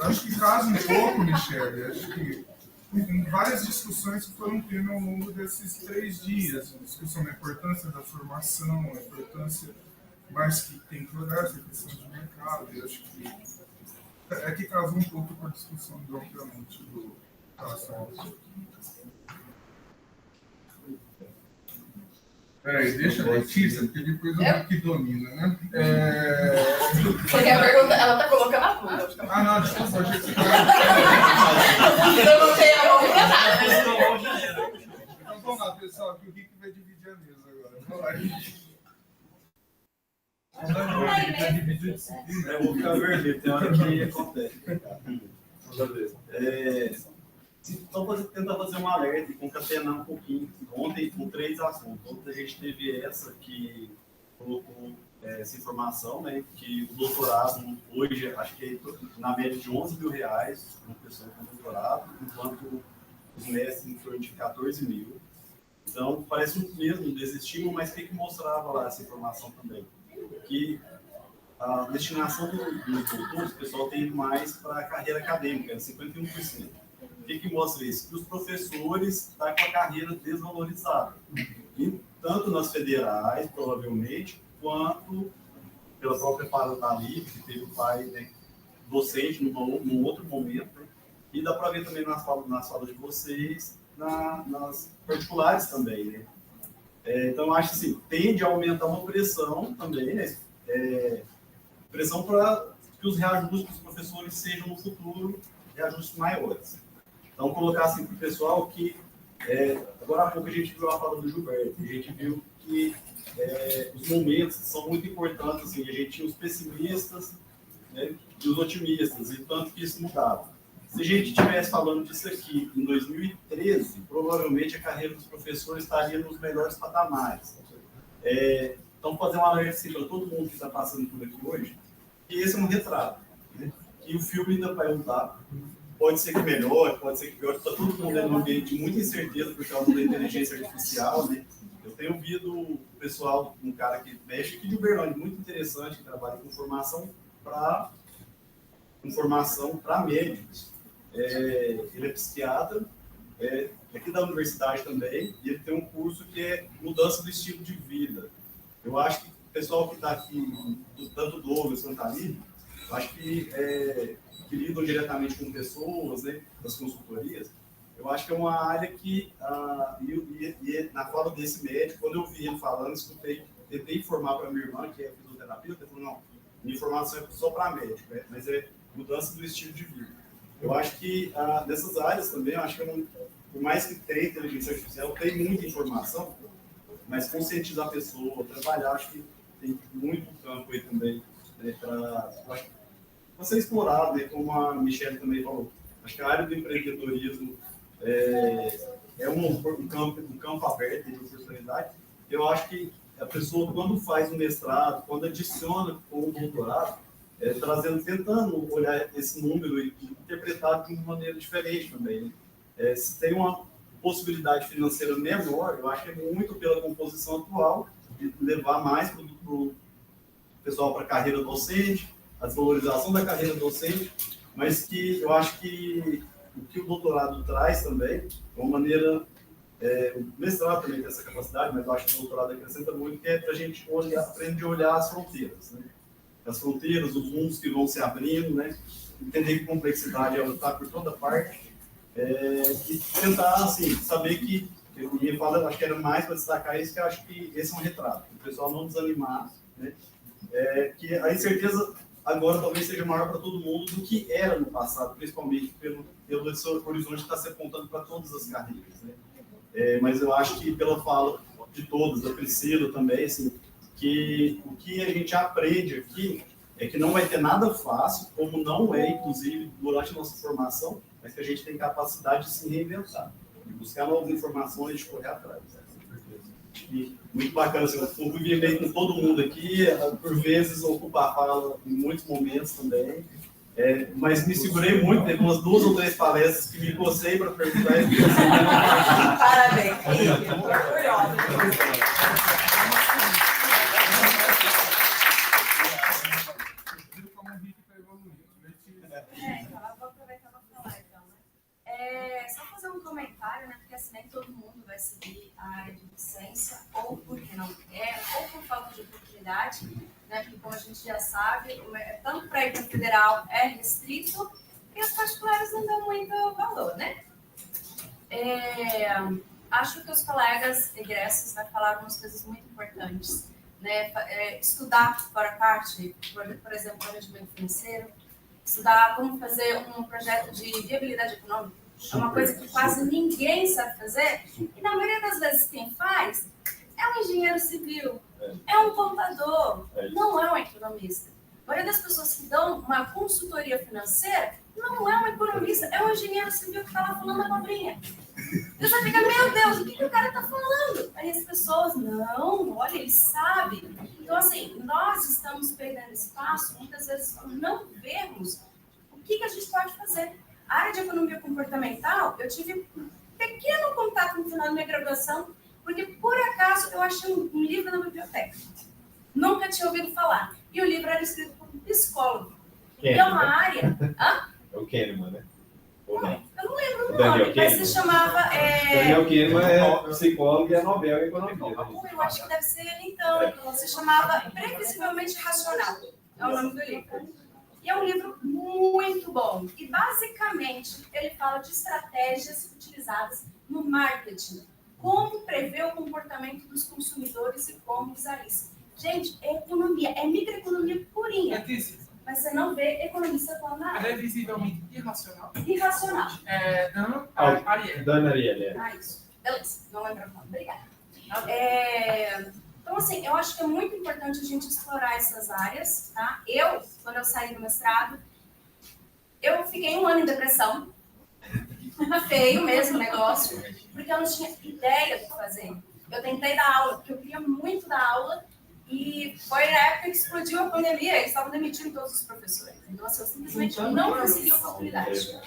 acho que casa um pouco, Michelle, acho que tem várias discussões que foram tendo ao longo desses 3 dias, discussão da importância da formação, a importância... mas que tem que olhar essa questão de mercado, e acho que casa um pouco com a discussão obviamente do relação. Peraí, deixa a Letícia, porque depois eu que domina, né? Porque a pergunta, ela tá colocando a tudo. Não, desculpa, achei que você eu não sei a mão pra nada. Então vamos lá, pessoal, que o Rick vai dividir a mesa agora. Vamos lá, gente. Eu vou ficar vermelho, tem hora que acontece. Então, tentar fazer um alerta e concatenar um pouquinho. Ontem, com 3 assuntos. Ontem a gente teve essa que colocou essa informação, né? Que o doutorado, hoje, acho que é na média de R$11 mil uma pessoa com doutorado, enquanto os mestres em torno de 14 mil. Então, parece mesmo desestímulo, mas o que mostrava lá essa informação também? Que a destinação dos doutores, o pessoal tem mais para a carreira acadêmica, 51%. O que mostra isso? Que os professores estão com a carreira desvalorizada. E tanto nas federais, provavelmente, quanto pela própria fala da Lívia, que teve o pai, né, docente num outro momento, né? E dá para ver também nas falas de vocês, nas particulares também, né? Então, acho que assim, tende a aumentar uma pressão também, né? Pressão para que os reajustes dos professores sejam no futuro reajustes maiores. Então, colocar assim para o pessoal que, agora há pouco a gente viu a fala do Gilberto, a gente viu que os momentos são muito importantes, assim, a gente tinha os pessimistas, né, e os otimistas, e tanto que isso mudava. Se a gente estivesse falando disso aqui em 2013, provavelmente a carreira dos professores estaria nos melhores patamares. Então, fazer um alerta assim, para todo mundo que está passando por aqui hoje, que esse é um retrato, né? E o filme ainda vai mudar. Pode ser que melhore, pode ser que piore. Está todo mundo num ambiente de muita incerteza por causa da inteligência artificial, né? Eu tenho ouvido o pessoal, um cara que mexe aqui de Uberlândia, muito interessante, que trabalha com formação para médicos. Ele é psiquiatra, aqui da universidade também, e ele tem um curso que é mudança do estilo de vida. Eu acho que o pessoal que está aqui, tanto Douglas quanto ali, acho que lidam diretamente com pessoas, né, das consultorias, eu acho que é uma área que, na fala desse médico, quando eu vi ele falando, tentei informar para minha irmã, que é fisioterapeuta, ele falou, não, minha informação é só para médico, mas é mudança do estilo de vida. Eu acho que nessas áreas também, eu acho que por mais que tenha inteligência artificial, tem muita informação, mas conscientizar a pessoa, trabalhar, acho que tem muito campo aí também, né, para ser explorado, né, como a Michelle também falou. Acho que a área do empreendedorismo é um campo aberto de oportunidade. Eu acho que a pessoa, quando faz um mestrado, quando adiciona com o doutorado, tentando olhar esse número e interpretar de uma maneira diferente também. Se tem uma possibilidade financeira menor, eu acho que é muito pela composição atual, de levar mais para o pessoal para a carreira docente, a desvalorização da carreira docente, mas que eu acho que o que o doutorado traz também, é uma maneira, o mestrado também tem essa capacidade, mas eu acho que o doutorado acrescenta muito, que é para a gente aprender a olhar as fronteiras, né? As fronteiras, os mundos que vão se abrindo, né? Entender que a complexidade está por toda parte, e tentar, assim, saber que, eu ia falar, acho que era mais para destacar isso, que eu acho que esse é um retrato, o pessoal não desanimar, né? Que a incerteza agora talvez seja maior para todo mundo do que era no passado, principalmente pelo horizonte que está se apontando para todas as carreiras, né? Mas eu acho que pela fala de todos, da Priscila também, assim, que o que a gente aprende aqui é que não vai ter nada fácil, como não é, inclusive, durante a nossa formação, mas que a gente tem capacidade de se reinventar, de buscar novas informações e de correr atrás. E muito bacana, assim, eu convivi bem com todo mundo aqui, por vezes ocupa a fala em muitos momentos também, mas me segurei muito, teve umas 2 ou 3 palestras que me cocei para perguntar. Parabéns, orgulhosa. Só fazer um comentário, né? Porque assim, nem todo mundo vai seguir a área de docência, ou porque não quer, ou por falta de oportunidade, né? Porque como a gente já sabe, tanto para ir para o federal é restrito, e as particulares não dão muito valor, né? Acho que os colegas egressos falaram umas coisas muito importantes, né? Estudar fora parte, por exemplo, planejamento financeiro, estudar como fazer um projeto de viabilidade econômica. É uma coisa que quase ninguém sabe fazer, e na maioria das vezes quem faz é um engenheiro civil, é um contador, não é um economista. A maioria das pessoas que dão uma consultoria financeira não é um economista, é um engenheiro civil que está lá falando a abobrinha. Você vai ficar, meu Deus, o que o cara está falando? Aí as pessoas, não, olha, ele sabe. Então, assim, nós estamos perdendo espaço, muitas vezes, por não vermos o que a gente pode fazer. A área de economia comportamental, eu tive um pequeno contato no final da minha graduação, porque, por acaso, eu achei um livro na biblioteca. Nunca tinha ouvido falar. E o livro era escrito por um psicólogo. E é uma área... Hã? É o Kahneman, né? Ou não? Eu não lembro o nome, mas se chamava... Daniel Kahneman é psicólogo e é Nobel em economia. Eu acho que deve ser ele, então. Se chamava Previsivelmente Racional. É o nome do livro. E é um livro muito bom. E, basicamente, ele fala de estratégias utilizadas no marketing. Como prever o comportamento dos consumidores e como usar isso. Gente, é economia, é microeconomia purinha. Mas você não vê economista falando nada. Ela é visivelmente irracional. Irracional. Dana Ariely. Isso. Beleza, não lembro o nome. Obrigada. Então, assim, eu acho que é muito importante a gente explorar essas áreas, tá? Quando eu saí do mestrado, eu fiquei 1 ano em depressão. Feio mesmo o negócio, porque eu não tinha ideia do que fazer. Eu tentei dar aula, porque eu queria muito dar aula, e foi na época que explodiu a pandemia, eles estavam demitindo todos os professores. Então, assim, eu simplesmente não consegui oportunidade.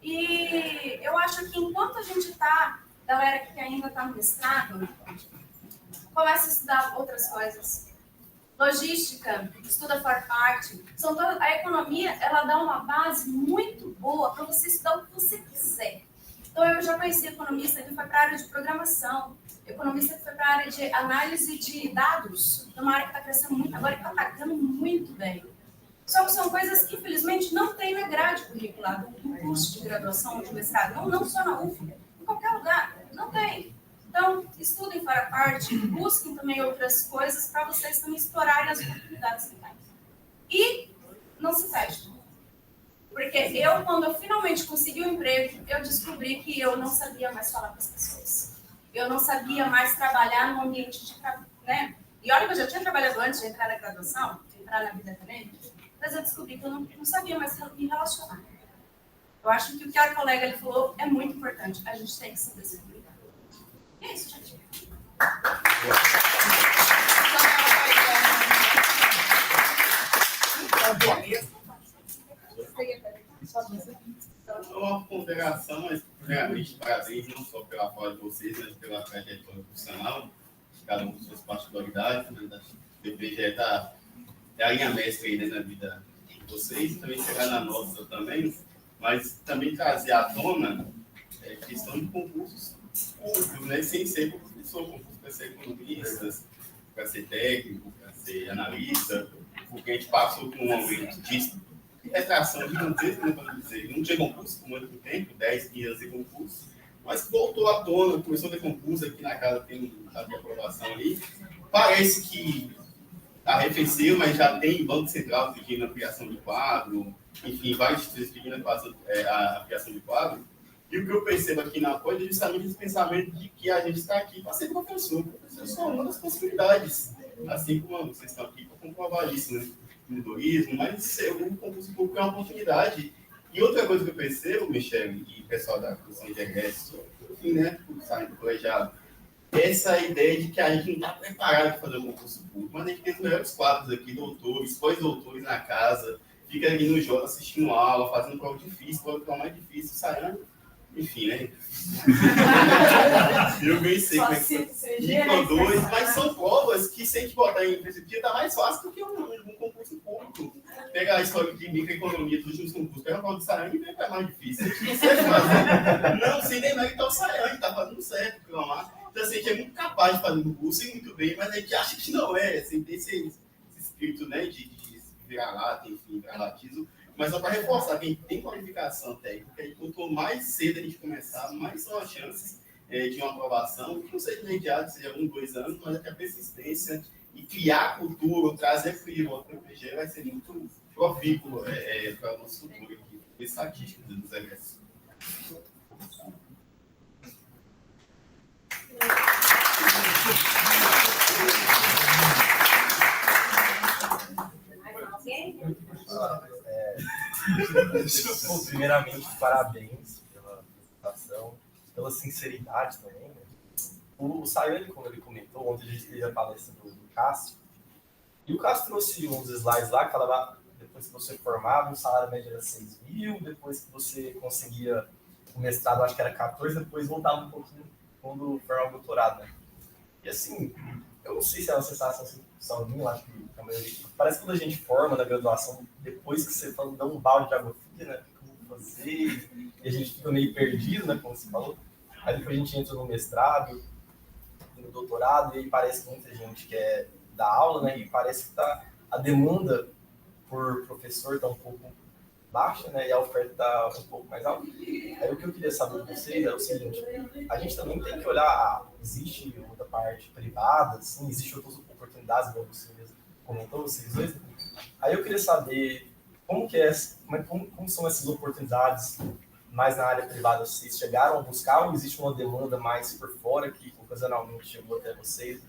E eu acho que enquanto a gente está, galera que ainda está no mestrado, começa a estudar outras coisas. Logística, estuda for parte. A economia, ela dá uma base muito boa para você estudar o que você quiser. Então, eu já conheci economista que foi para a área de programação, economista que foi para a área de análise de dados, é uma área que está crescendo muito agora e está pagando muito bem. Só que são coisas que, infelizmente, não tem na grade curricular do curso de graduação ou de mestrado, não só na UF, em qualquer lugar, não tem. Então, estudem para a parte, busquem também outras coisas para vocês também explorarem as oportunidades que tem. E não se fechem. Porque quando eu finalmente consegui um emprego, eu descobri que eu não sabia mais falar com as pessoas. Eu não sabia mais trabalhar no ambiente de trabalho, né? E olha que eu já tinha trabalhado antes de entrar na graduação, de entrar na vida acadêmica, mas eu descobri que eu não sabia mais me relacionar. Eu acho que o que a colega ali falou é muito importante. A gente tem que saber se comunicar. E é isso, gente. Uma ponderação, mas primeiramente parabéns não só pela fala de vocês, mas pela trajetória profissional, cada um com suas particularidades, né? O DPGE é a linha mestra aí, né, na vida de vocês, também chegar na nossa também, mas também trazer à tona questão de concursos públicos, né, sem ser professor, concurso para ser economista, para ser técnico, para ser analista, porque a gente passou por um momento de retração gigantesca, né, para dizer, não tinha concurso por muito tempo, 10, 15 anos de concurso, mas voltou à tona, começou a ter concurso aqui na casa, tem a minha aprovação ali, parece que arrefeceu, mas já tem Banco Central pedindo a criação de quadro, enfim, vários institutos pedindo a criação de quadro, e o que eu percebo aqui na coisa é justamente esse pensamento de que a gente está aqui para ser professor. Professor é só uma das possibilidades, assim como vocês estão aqui para comprovar isso, né? Empreendedorismo, mas o concurso público é uma oportunidade. E outra coisa que eu percebo, Michel, e o pessoal da comissão de egresso, enfim, né, saindo do colegiado, essa ideia de que a gente não está preparado para fazer um concurso público, mas a gente tem os melhores quadros aqui, doutores, pós-doutores na casa, fica ali no jogo assistindo aula, fazendo prova difícil, prova que é o mais difícil, saindo, enfim, né? Eu bem sei como é que produz, mas são provas que, se a gente botar em perspectiva, está mais fácil do que um concurso público. Pegar a história de microeconomia dos últimos concursos, pegar a prova do Sayang e ver que é mais difícil. Não, sem nem mais que está o Sayang, está fazendo certo, lá. Então, assim, a gente é muito capaz de fazer um curso e muito bem, mas a gente acha que não é, assim, tem esse espírito, né, de virar-lata, enfim, vira-latismo. Mas só para reforçar, quem tem qualificação técnica, e quanto mais cedo a gente começar, mais são as chances de uma aprovação, que não seja imediato, seja 1, 2 anos, mas é que a persistência e criar cultura, trazer frio para o PG vai ser muito profícuo para o nosso futuro aqui, estatística dos egressos. Primeiramente, parabéns pela apresentação, pela sinceridade também. Né? O Sayang, como ele comentou, ontem a gente teve a palestra do Cássio, e o Cássio trouxe uns slides lá que falava, depois que você formava, o salário médio era 6 mil, depois que você conseguia o mestrado, acho que era 14, depois voltava um pouquinho quando formava o doutorado. Né? E assim, eu não sei se é uma sensação só minha, eu acho que a maioria, parece que quando a gente forma na graduação, depois que você dá um balde de água fria, né? O que eu vou fazer? E a gente fica meio perdido, né? Como você falou. Aí depois a gente entra no mestrado, no doutorado, e aí parece que muita gente quer dar aula, né? E parece que a demanda por professor está um pouco baixa, né? E a oferta está um pouco mais alta. Aí o que eu queria saber de vocês é o seguinte: a gente também tem que olhar, existe outra parte privada, assim, existe outras oportunidades, como você mesmo comentou, vocês dois. Aí eu queria saber como são essas oportunidades mais na área privada. Vocês chegaram a buscar ou existe uma demanda mais por fora que ocasionalmente chegou até vocês?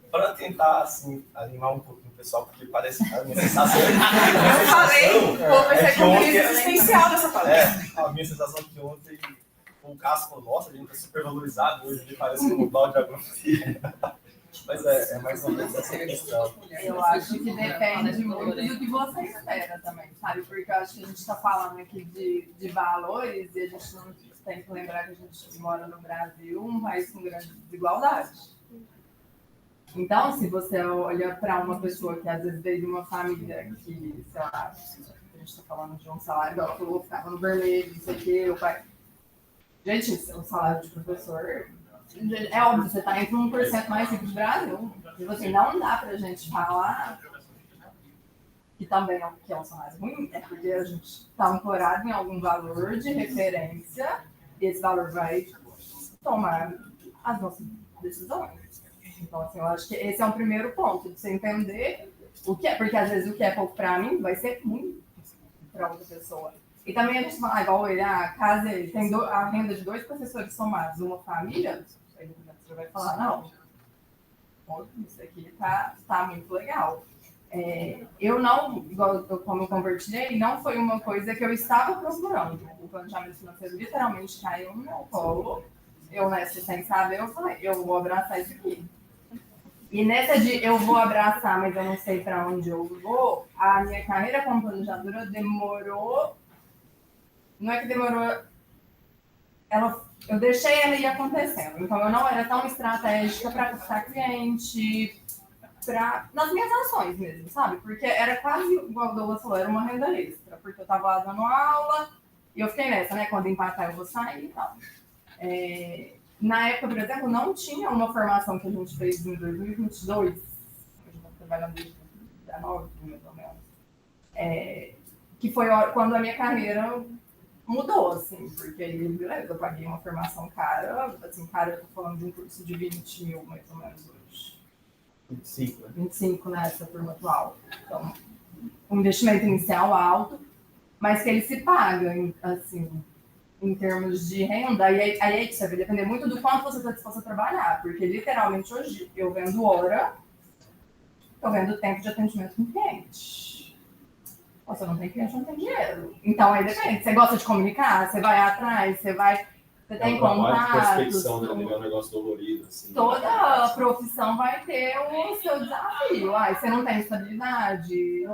Para tentar, assim, animar um pouquinho o pessoal, porque parece que a minha sensação... Eu falei, vai ser compromisso existencial nessa palestra. A minha sensação é que ontem o Cássio falou, nossa, a gente está super valorizado, hoje ele parece um balde de água fria. Mas é mais ou menos essa questão. Eu acho que depende muito do que você espera também, sabe? Porque eu acho que a gente está falando aqui de valores e a gente não tem que lembrar que a gente mora no Brasil, um país com grande desigualdade. Então, se você olha para uma pessoa que às vezes veio de uma família que, sei lá, a gente está falando de um salário, igual falou, ficava no vermelho, não sei o quê, o pai. Gente, o salário de professor, é óbvio, você está entre 1% mais rico do Brasil. Tipo assim, não dá para a gente falar que também é um salário ruim, é porque a gente está ancorado em algum valor de referência e esse valor vai tomar as nossas decisões. Então, assim, eu acho que esse é um primeiro ponto, de você entender o que é, porque às vezes o que é pouco para mim vai ser muito para outra pessoa. E também a gente fala, igual ele, a casa, ele tem a renda de 2 professores somados, uma família, aí você vai falar, não, isso aqui tá muito legal. Eu não, igual como eu compartilhei, não foi uma coisa que eu estava procurando. O planejamento financeiro literalmente caiu no meu colo. Eu, nessa sem saber, eu falei, eu vou abraçar isso aqui. E nessa de eu vou abraçar, mas eu não sei para onde eu vou, a minha carreira como planejadora demorou. Não é que demorou. Eu deixei ela ir acontecendo. Então, eu não era tão estratégica para captar cliente, nas minhas ações mesmo, sabe? Porque era quase, igual o Douglas falou, era uma renda extra. Porque eu estava lá dando aula e eu fiquei nessa, né? Quando empatar, eu vou sair e tal. Na época, por exemplo, não tinha uma formação que a gente fez em 2022, a gente está trabalhando desde 2019, mais ou menos, que foi quando a minha carreira mudou, assim, porque aí, beleza, eu paguei uma formação cara, assim, cara, eu tô falando de um curso de 20 mil, mais ou menos, hoje. 25, né? 25 nessa turma atual. Então, um investimento inicial alto, mas que ele se paga, assim, em termos de renda, e aí você vai depender muito do quanto você está disposto a trabalhar, porque literalmente hoje eu vendo hora, eu vendo tempo de atendimento com cliente. Você não tem cliente, não tem dinheiro. Então aí depende, você gosta de comunicar, você vai atrás, você tem contato. Prospecção, né? É um negócio dolorido, assim. Toda profissão vai ter o seu desafio. Você não tem estabilidade.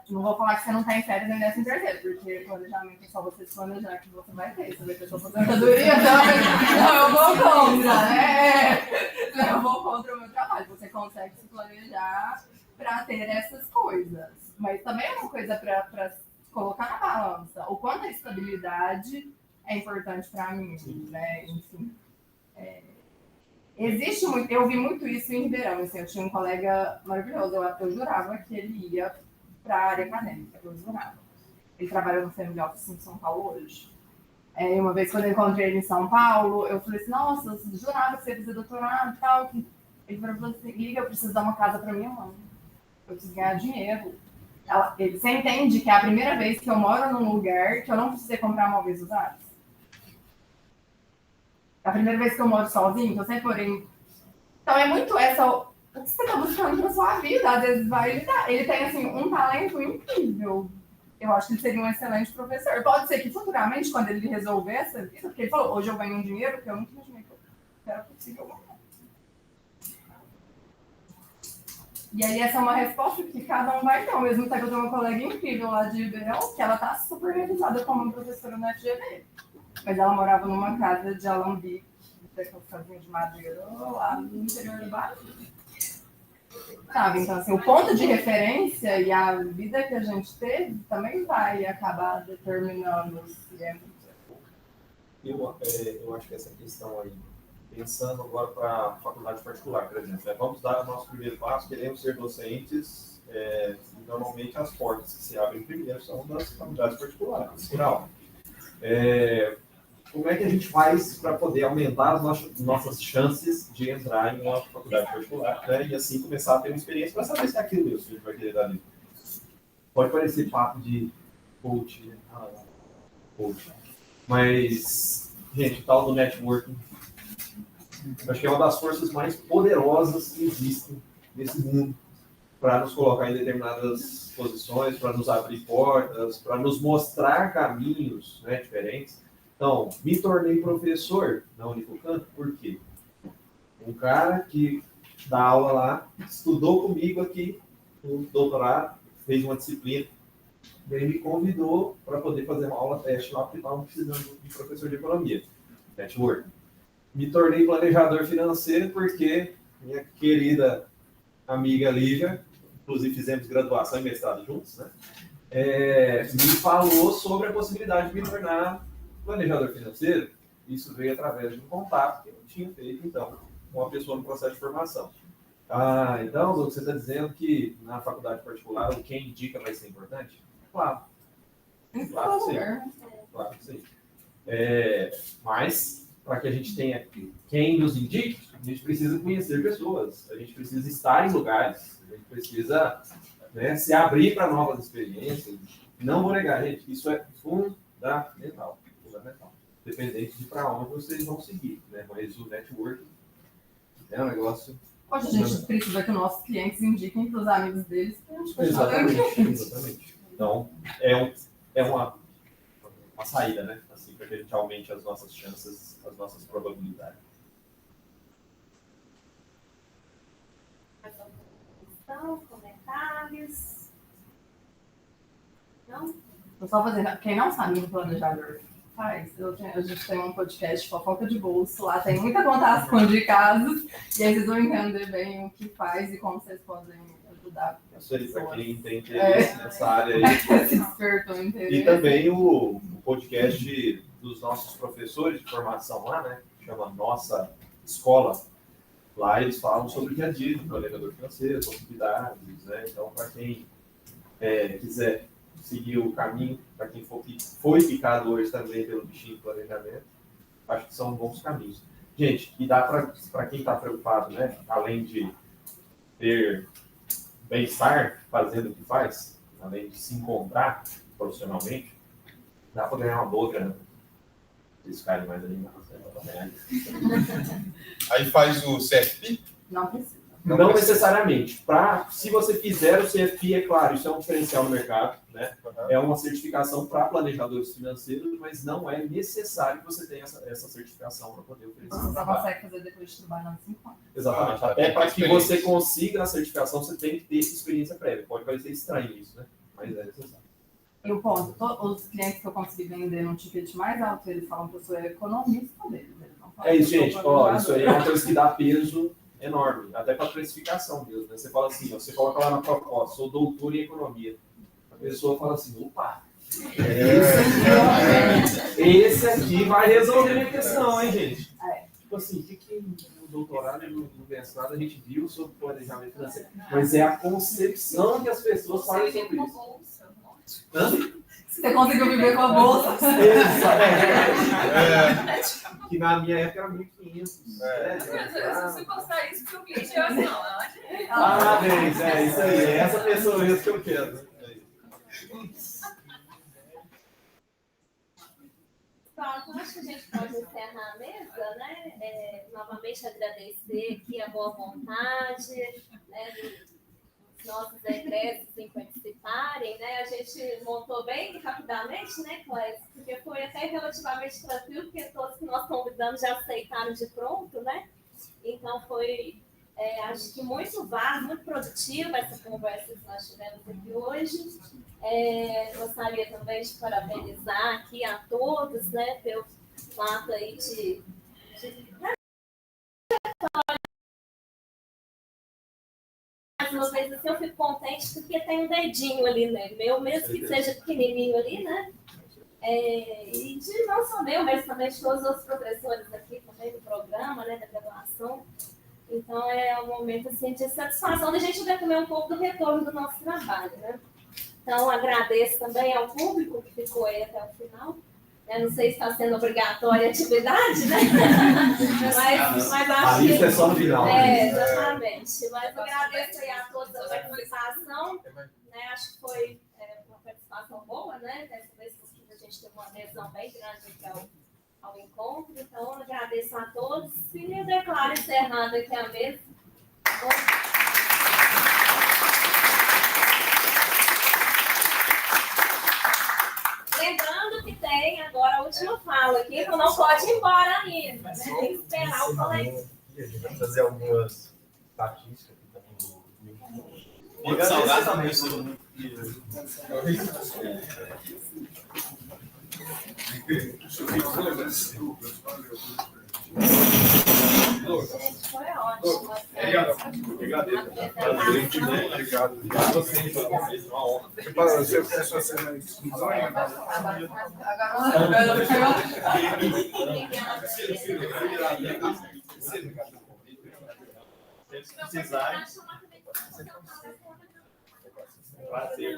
Não vou falar que você não está em férias nem 13º, porque planejamento é só você se planejar que você vai ter. Você vai ter sua aposentadoria, então eu vou contra, né? Eu vou contra o meu trabalho. Você consegue se planejar para ter essas coisas. Mas também é uma coisa para colocar na balança. O quanto a estabilidade é importante para mim, né? Enfim. Existe muito, eu vi muito isso em Ribeirão. Assim, eu tinha um colega maravilhoso, eu jurava que ele ia para a área acadêmica, eu jurava. Ele trabalha no Family Office em São Paulo hoje. Uma vez quando eu encontrei ele em São Paulo, eu falei assim, nossa, eu jurava que você ia fazer doutorado e tal. Ele falou assim, Liga, eu preciso dar uma casa para minha mãe. Eu preciso ganhar dinheiro. Você entende que é a primeira vez que eu moro num lugar que eu não precisei comprar móveis usados? É a primeira vez que eu moro sozinho, que eu sempre morei. Então é muito essa. O que você está buscando para sua vida? Às vezes vai lidar. Ele tem assim, um talento incrível. Eu acho que ele seria um excelente professor. Pode ser que futuramente, quando ele resolver essa vida, porque ele falou, hoje eu ganho um dinheiro que eu nunca imaginei que era possível ganhar. E aí essa é uma resposta que cada um vai ter. Ao mesmo tempo, eu tenho uma colega incrível lá de Ribeirão, que ela está super realizada como professora na FGV. Mas ela morava numa casa de alambique, daquelas casinhas de madeira, lá no interior do bairro. Sabe? Então, assim, o ponto de referência e a vida que a gente teve também vai acabar determinando se é muito. Eu acho que essa questão aí, pensando agora para a faculdade particular, por exemplo, vamos dar o nosso primeiro passo, queremos ser docentes, normalmente as portas que se abrem primeiro são das faculdades particulares, geral. Como é que a gente faz para poder aumentar as nossas chances de entrar em uma faculdade particular, né? E assim começar a ter uma experiência para saber se é aquilo mesmo que a gente vai querer dar ali. Pode parecer papo de coach, né? Coach. Mas, gente, o tal do networking, acho que é uma das forças mais poderosas que existem nesse mundo para nos colocar em determinadas posições, para nos abrir portas, para nos mostrar caminhos, né, diferentes. Então, me tornei professor na Unifucan, por quê? Um cara que dá aula lá, estudou comigo aqui no doutorado, fez uma disciplina, e aí me convidou para poder fazer uma aula teste lá, porque estavam precisando de professor de economia, network. Me tornei planejador financeiro porque minha querida amiga Lívia, inclusive fizemos graduação e mestrado juntos, né? Me falou sobre a possibilidade de me tornar planejador financeiro. Isso veio através de um contato que eu tinha feito, então, com uma pessoa no processo de formação. Então, você está dizendo que na faculdade particular o quem indica vai ser importante? Claro. Claro que sim. Claro que sim. Mas, para que a gente tenha quem nos indique, a gente precisa conhecer pessoas, a gente precisa estar em lugares, a gente precisa, né, se abrir para novas experiências. Não vou negar, gente, isso é fundamental. Dependente de para onde vocês vão seguir, né? Mas o networking é um negócio... Hoje a gente precisa que os nossos clientes indiquem para os amigos deles. Exatamente. Então, é uma saída, né? Assim, para que a gente aumente as nossas chances, as nossas probabilidades. Comentários? Não? Estou só fazendo. Quem não sabe o que o planejador faz, a gente tem um podcast Fofoca de Bolso, lá tem muita contação de casos, e aí vocês vão entender bem o que faz e como vocês podem ajudar. Isso aí, para quem tem interesse nessa área aí. Se despertou interesse. E também o podcast dos nossos professores de formação lá, né? Chama Nossa Escola. Lá eles falam sobre o dia a dia do planejador financeiro, possibilidades, né? Então, para quem quiser seguir o caminho, para quem foi picado hoje também pelo bichinho do planejamento, acho que são bons caminhos. Gente, e dá para quem está preocupado, né? Além de ter bem-estar fazendo o que faz, além de se encontrar profissionalmente, dá para ganhar uma boa grana. Vocês ficarem mais animados. Aí faz o CFP? Não precisa. Não necessariamente. Se você fizer o CFP, é claro, isso é um diferencial no mercado, né? É uma certificação para planejadores financeiros, mas não é necessário que você tenha essa certificação para poder oferecer. Você só consegue fazer depois de trabalhar 5 anos. Exatamente. Até para que você consiga a certificação, você tem que ter experiência prévia. Pode parecer estranho isso, né? Mas é necessário. E o ponto, os clientes que eu consegui vender num ticket mais alto, eles falam que eu sou economista deles. Eles não falam isso, gente. Isso aí é uma coisa que dá peso enorme, até para precificação mesmo, né? Você fala assim, você coloca lá na proposta, sou doutor em economia. A pessoa fala assim, opa, esse aqui vai resolver a minha questão, hein, gente? Tipo assim, o que no doutorado e no mestrado a gente viu sobre planejamento financeiro? Mas é a concepção que as pessoas fazem sobre isso. Você conseguiu viver com a bolsa? Que na minha época era 1.500. Se você postar isso para o cliente, eu assim, isso aí. É essa pessoa mesmo que eu quero. Pronto, acho que a gente pode encerrar a mesa, né? Novamente agradecer aqui a boa vontade, né, dos nossos egressos em participarem, né? A gente montou bem rapidamente, né, Clésia? Porque foi até relativamente tranquilo, porque todos que nós convidamos já aceitaram de pronto, né? Então foi, acho que muito válido, muito produtiva essa conversa que nós tivemos aqui hoje. Gostaria também de parabenizar aqui a todos, né, pelo fato aí de mais uma vez assim, eu fico contente porque tem um dedinho ali, né, meu, mesmo que seja pequenininho ali, né, e de não só meu, mas também de todos os outros professores aqui também do programa, né, da graduação. Então é um momento assim de satisfação da gente ver também um pouco do retorno do nosso trabalho, né. Então, agradeço também ao público que ficou aí até o final. Eu não sei se está sendo obrigatória a atividade, né? mas acho que... é só no final. Exatamente. Mas agradeço aí a todos a participação. Né? Acho que foi uma participação boa, né? Dessa vez a gente teve uma adesão bem grande ao encontro. Então, agradeço a todos e eu declaro encerrado aqui a mesa. Lembrando que tem agora a última fala aqui, que não pode ir embora ainda, né? Tem que esperar o colega. A gente vai fazer algumas estatísticas aqui também. Muito saudável mesmo. Foi ótimo. Obrigado. Uma honra. Você pensa assim na exclusão? Se precisarem. Prazer.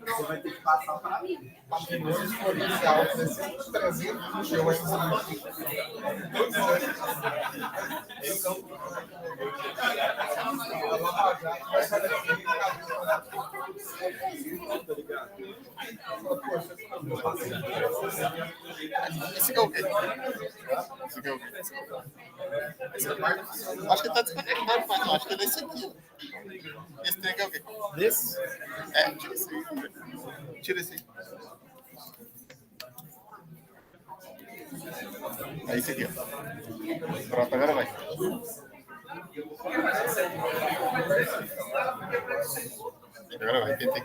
Você vai ter que passar para mim. Patrimônio exponencial, 300 milhões de Esse aqui é o quê? Esse aqui é o quê? Acho que tá desconectado, pai. Acho que é desse aqui. Esse trem aqui é o quê? Desse? É, tira esse aí. Tira esse aí. É esse aqui, ó. Pronto, agora vai. Agora vai, tentei.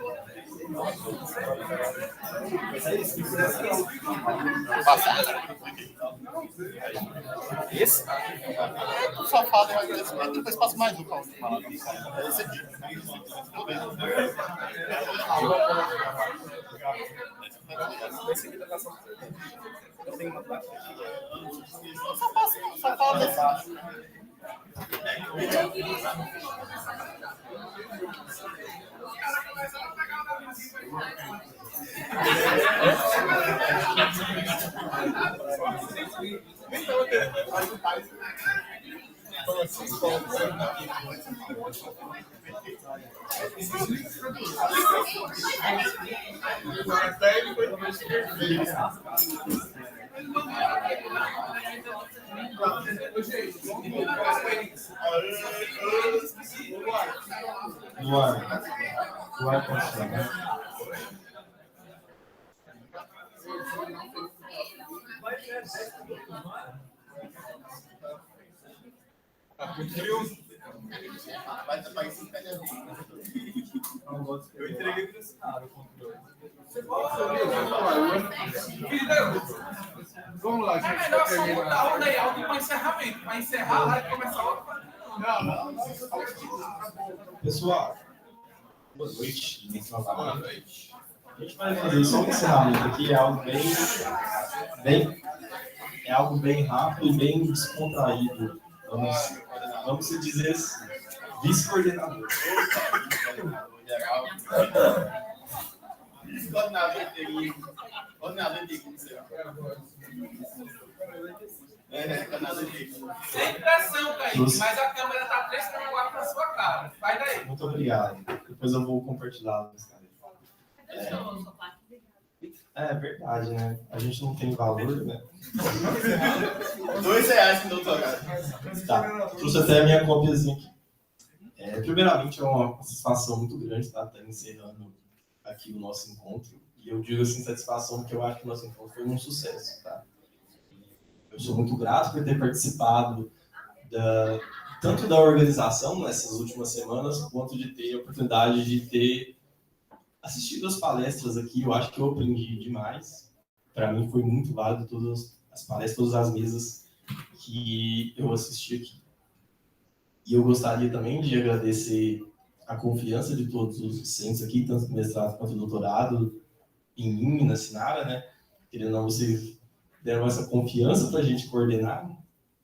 Passa. Esse? O safado é esse, mas depois passa mais um pau. É esse aqui. Esse aqui tá passando. Eu tenho uma parte. Só fala desse. Do ar condicionado. Eu entreguei para esse cara o controle. Vamos lá, gente. É melhor só mudar o layout para encerramento. Para encerrar a live e começar outra. Não. Pessoal, boa noite. Boa noite. A gente vai fazer só um encerramento aqui, é algo bem rápido e bem descontraído. Vamos se dizer assim, vice-coordenador. Coordenador de equipe, será? Sem pressão, Kaique, mas a câmera está 3 para lá para sua cara. Vai daí. Muito obrigado. Depois eu vou compartilhar. É verdade, né? A gente não tem valor, né? R$2 que não tocaram. Tá, trouxe até a minha cópiazinha aqui. Primeiramente, é uma satisfação muito grande estar encerrando aqui o nosso encontro. E eu digo assim, satisfação, porque eu acho que o nosso encontro foi um sucesso, tá? Eu sou muito grato por ter participado tanto da organização nessas últimas semanas, quanto de ter a oportunidade de ter assistido as palestras aqui. Eu acho que eu aprendi demais. Para mim foi muito válido todas as palestras, todas as mesas que eu assisti aqui. E eu gostaria também de agradecer a confiança de todos os docentes aqui, tanto do mestrado quanto do doutorado, em mim e na Sinara, né? Querendo ou não, vocês deram essa confiança para a gente coordenar,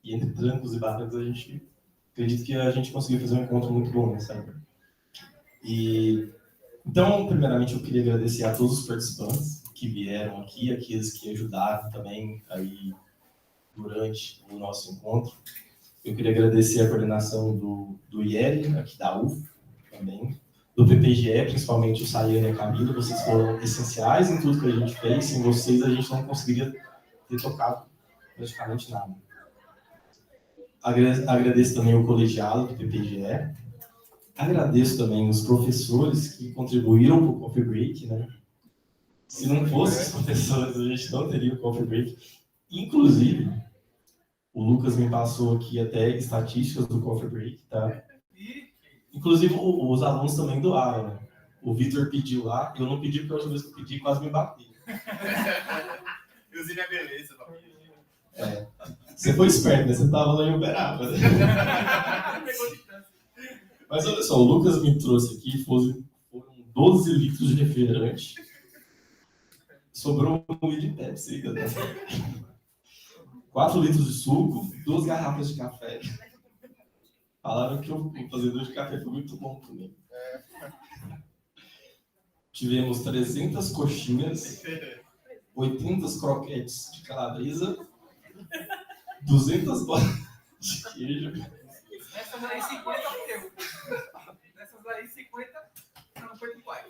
e entre trancos e barrancos a gente acredito que a gente conseguiu fazer um encontro muito bom, né, sabe? Então, primeiramente, eu queria agradecer a todos os participantes que vieram aqui, aqueles que ajudaram também aí durante o nosso encontro. Eu queria agradecer a coordenação do IEL, aqui da UF, também, do PPGE, principalmente o Sayane e a Camila. Vocês foram essenciais em tudo que a gente fez. Sem vocês, a gente não conseguiria ter tocado praticamente nada. Agradeço também o colegiado do PPGE. Agradeço também os professores que contribuíram para o Coffee Break, né? Se não fosse os professores, a gente não teria o coffee break. Inclusive, o Lucas me passou aqui até estatísticas do coffee break, tá? Inclusive, os alunos também doaram, né? O Vitor pediu lá, eu não pedi porque a última vez que eu pedi quase me bati. Inclusive a beleza, papai. Você foi esperto, né? Você tava lá em Uberaba, né? Mas olha só, o Lucas me trouxe aqui, foram 12 litros de refrigerante. Sobrou um litro de Pepsi. 4 litros de suco, 2 garrafas de café. Falaram que o fazedor de café foi muito bom também. Tivemos 300 coxinhas, 80 croquetes de calabresa, 200 bolas de queijo. Essas aí 50 teu. Essas aí 50 não foi do pai.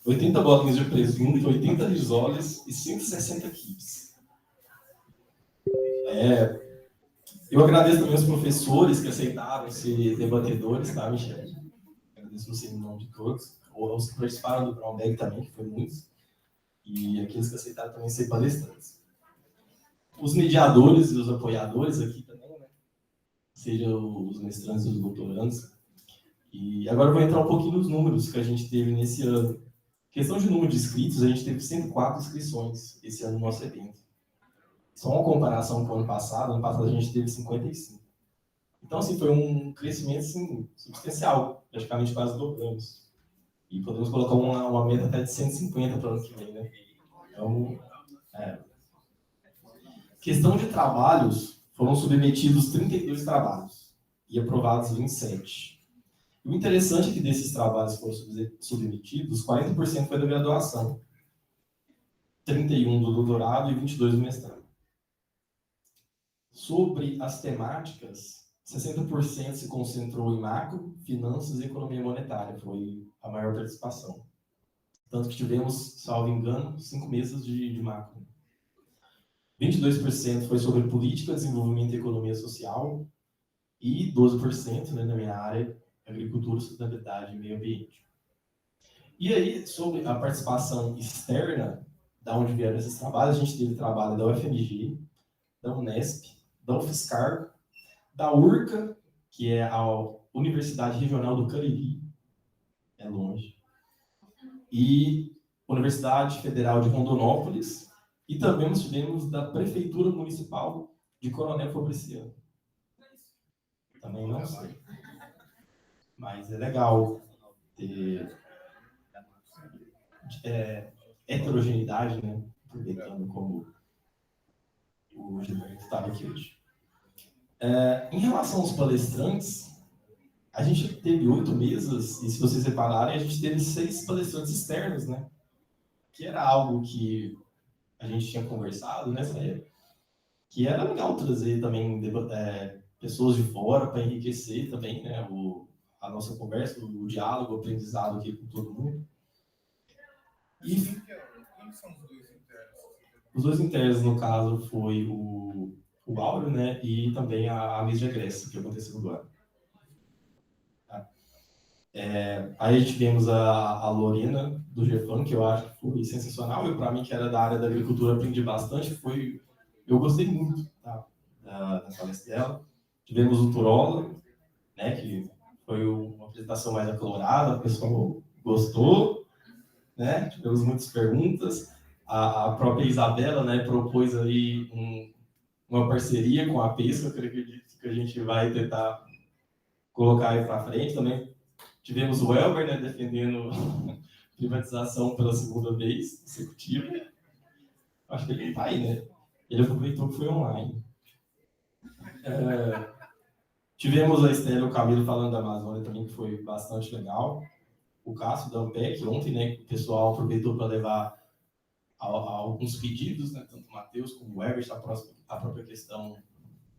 80 bolinhas de presunto, 80 risoles e 160 quites. Eu agradeço também aos professores que aceitaram ser debatedores, tá, Michele? Agradeço você em nome de todos. Os que participaram do Brown Bag também, que foi muitos. E aqueles que aceitaram também ser palestrantes. Os mediadores e os apoiadores aqui também, né? Sejam os mestrantes e os doutorandos. E agora eu vou entrar um pouquinho nos números que a gente teve nesse ano. Questão de número de inscritos, a gente teve 104 inscrições esse ano no nosso evento. Só uma comparação com o ano passado a gente teve 55. Então, assim, foi um crescimento assim, substancial, praticamente quase dobramos. E podemos colocar uma meta até de 150 para o ano que vem, né? Então, Questão de trabalhos, foram submetidos 32 trabalhos e aprovados 27. O interessante é que desses trabalhos que foram submetidos, 40% foi da graduação, 31% do doutorado e 22% do mestrado. Sobre as temáticas, 60% se concentrou em macro, finanças e economia monetária, foi a maior participação. Tanto que tivemos, salvo engano, 5 mesas de macro. 22% foi sobre política, desenvolvimento e economia social e 12%, né, na minha área, agricultura, sustentabilidade e meio ambiente. E aí, sobre a participação externa, da onde vieram esses trabalhos, a gente teve trabalho da UFMG, da Unesp, da UFSCar, da URCA, que é a Universidade Regional do Cariri, é longe, e Universidade Federal de Rondonópolis, e também nós tivemos da Prefeitura Municipal de Coronel Fabriciano. Também não sei. Mas é legal ter heterogeneidade, né? Aproveitando como o Gilberto estava aqui hoje. Em relação aos palestrantes, a gente teve 8 mesas, e se vocês repararem, a gente teve 6 palestrantes externos, né? Que era algo que a gente tinha conversado nessa época, que era legal trazer também pessoas de fora para enriquecer também, né? A nossa conversa, o diálogo, o aprendizado aqui com todo mundo. E quem são os 2 internos? Os 2 internos, no caso, foi o Áureo, né? E também a mesa de egresso, que aconteceu agora. Tá? Aí tivemos a Lorena, do GEFAM, que eu acho que foi sensacional. Eu, para mim, que era da área da agricultura, aprendi bastante. Eu gostei muito, tá? da palestra dela. Tivemos o Turola, né? Que foi uma apresentação mais acalorada, o pessoal gostou, né? Tivemos muitas perguntas. A própria Isabela, né, propôs aí uma parceria com a pesca, que eu acredito que a gente vai tentar colocar aí para frente também. Tivemos o Elber, né, defendendo privatização pela 2ª vez consecutiva. Acho que ele está aí, né? Ele aproveitou que foi online. Tivemos a Estela e o Camilo falando da Amazônia também, que foi bastante legal. O Cássio da Ampec, ontem, né, o pessoal aproveitou para levar alguns pedidos, né, tanto o Matheus como o Everest, a própria questão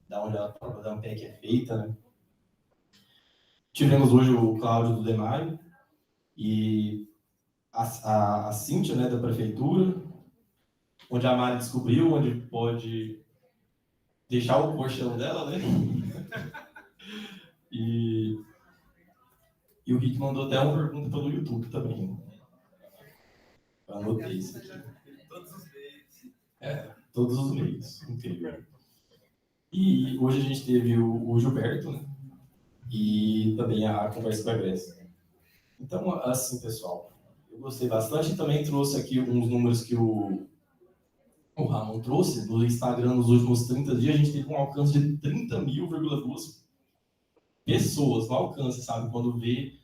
da onde a prova da Ampec é feita, né. Tivemos hoje o Cláudio do Demaio e a Cíntia, né, da Prefeitura, onde a Mari descobriu onde pode deixar o colchão dela, né. E o Rick mandou até uma pergunta pelo YouTube também. Eu anotei isso aqui. Todos os meios. Todos os meios. Incrível. E hoje a gente teve o Gilberto, né? E também a conversa com a Grécia. Então, assim, pessoal, eu gostei bastante e também trouxe aqui uns números que o Ramon trouxe do Instagram nos últimos 30 dias. A gente teve um alcance de 30.000,2 pessoas no alcance, sabe? Quando vê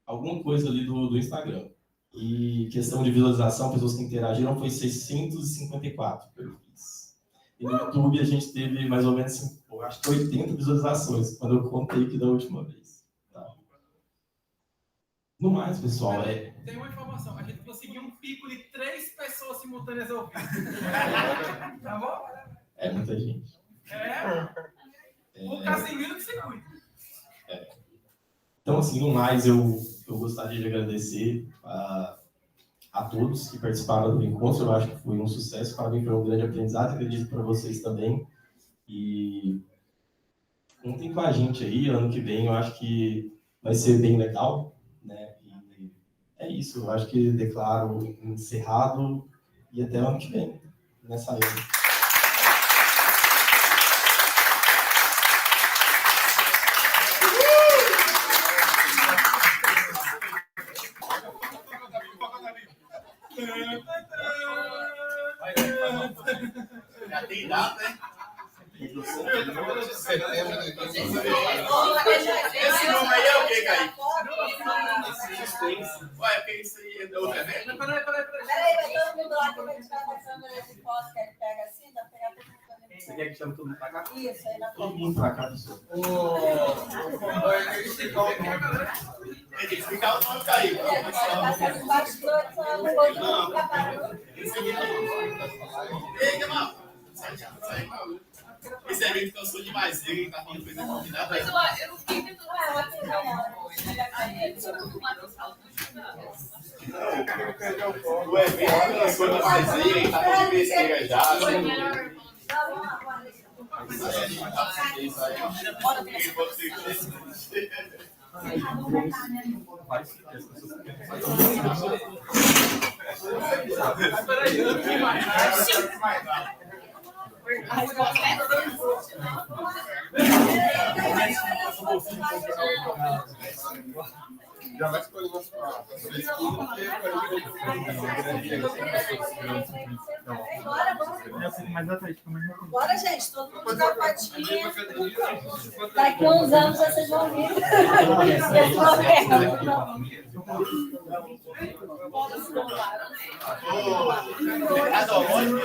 alguma coisa ali do Instagram. E questão de visualização, pessoas que interagiram, foi 654 perfis. E no YouTube a gente teve mais ou menos, eu acho que 80 visualizações, quando eu contei aqui da última vez. Tá? No mais, pessoal, Tem uma informação, a gente conseguiu um pico de 3 pessoas simultâneas ao vivo. Tá bom? É muita gente. O Casimiro que se cuida. Então, assim, no mais, eu gostaria de agradecer a todos que participaram do encontro. Eu acho que foi um sucesso. Para mim foi um grande aprendizado, acredito para vocês também. E contem com a gente aí, ano que vem eu acho que vai ser bem legal, né? E é isso, eu acho que declaro encerrado e até ano que vem, nessa época. Já tem data, hein? Esse nome aí é o que, Kaique? Ué, porque isso aí é outro evento? Peraí, vai todo mundo lá que vai tirar da câmera de foto, que ele pega assim, dá pra pegar todo mundo. Você quer que chame todo mundo pra cá? Isso, aí na Todo mundo pra cá, pessoal. Tem que explicar o nome, Kaique. Os bastidores são um pouco do camarão. Eita, mano. Sai, mano. Esse evento cansou demais. Ele tá falando coisa convidada. Mas eu não fiquei tentando falar que não. O evento cansou demais. Ele tá falando besteira já. Isso aí. Já vai escolher umas palavras. Bora, gente, todo mundo dá patinha. Daqui a uns anos vocês vão vir. Mercadológico.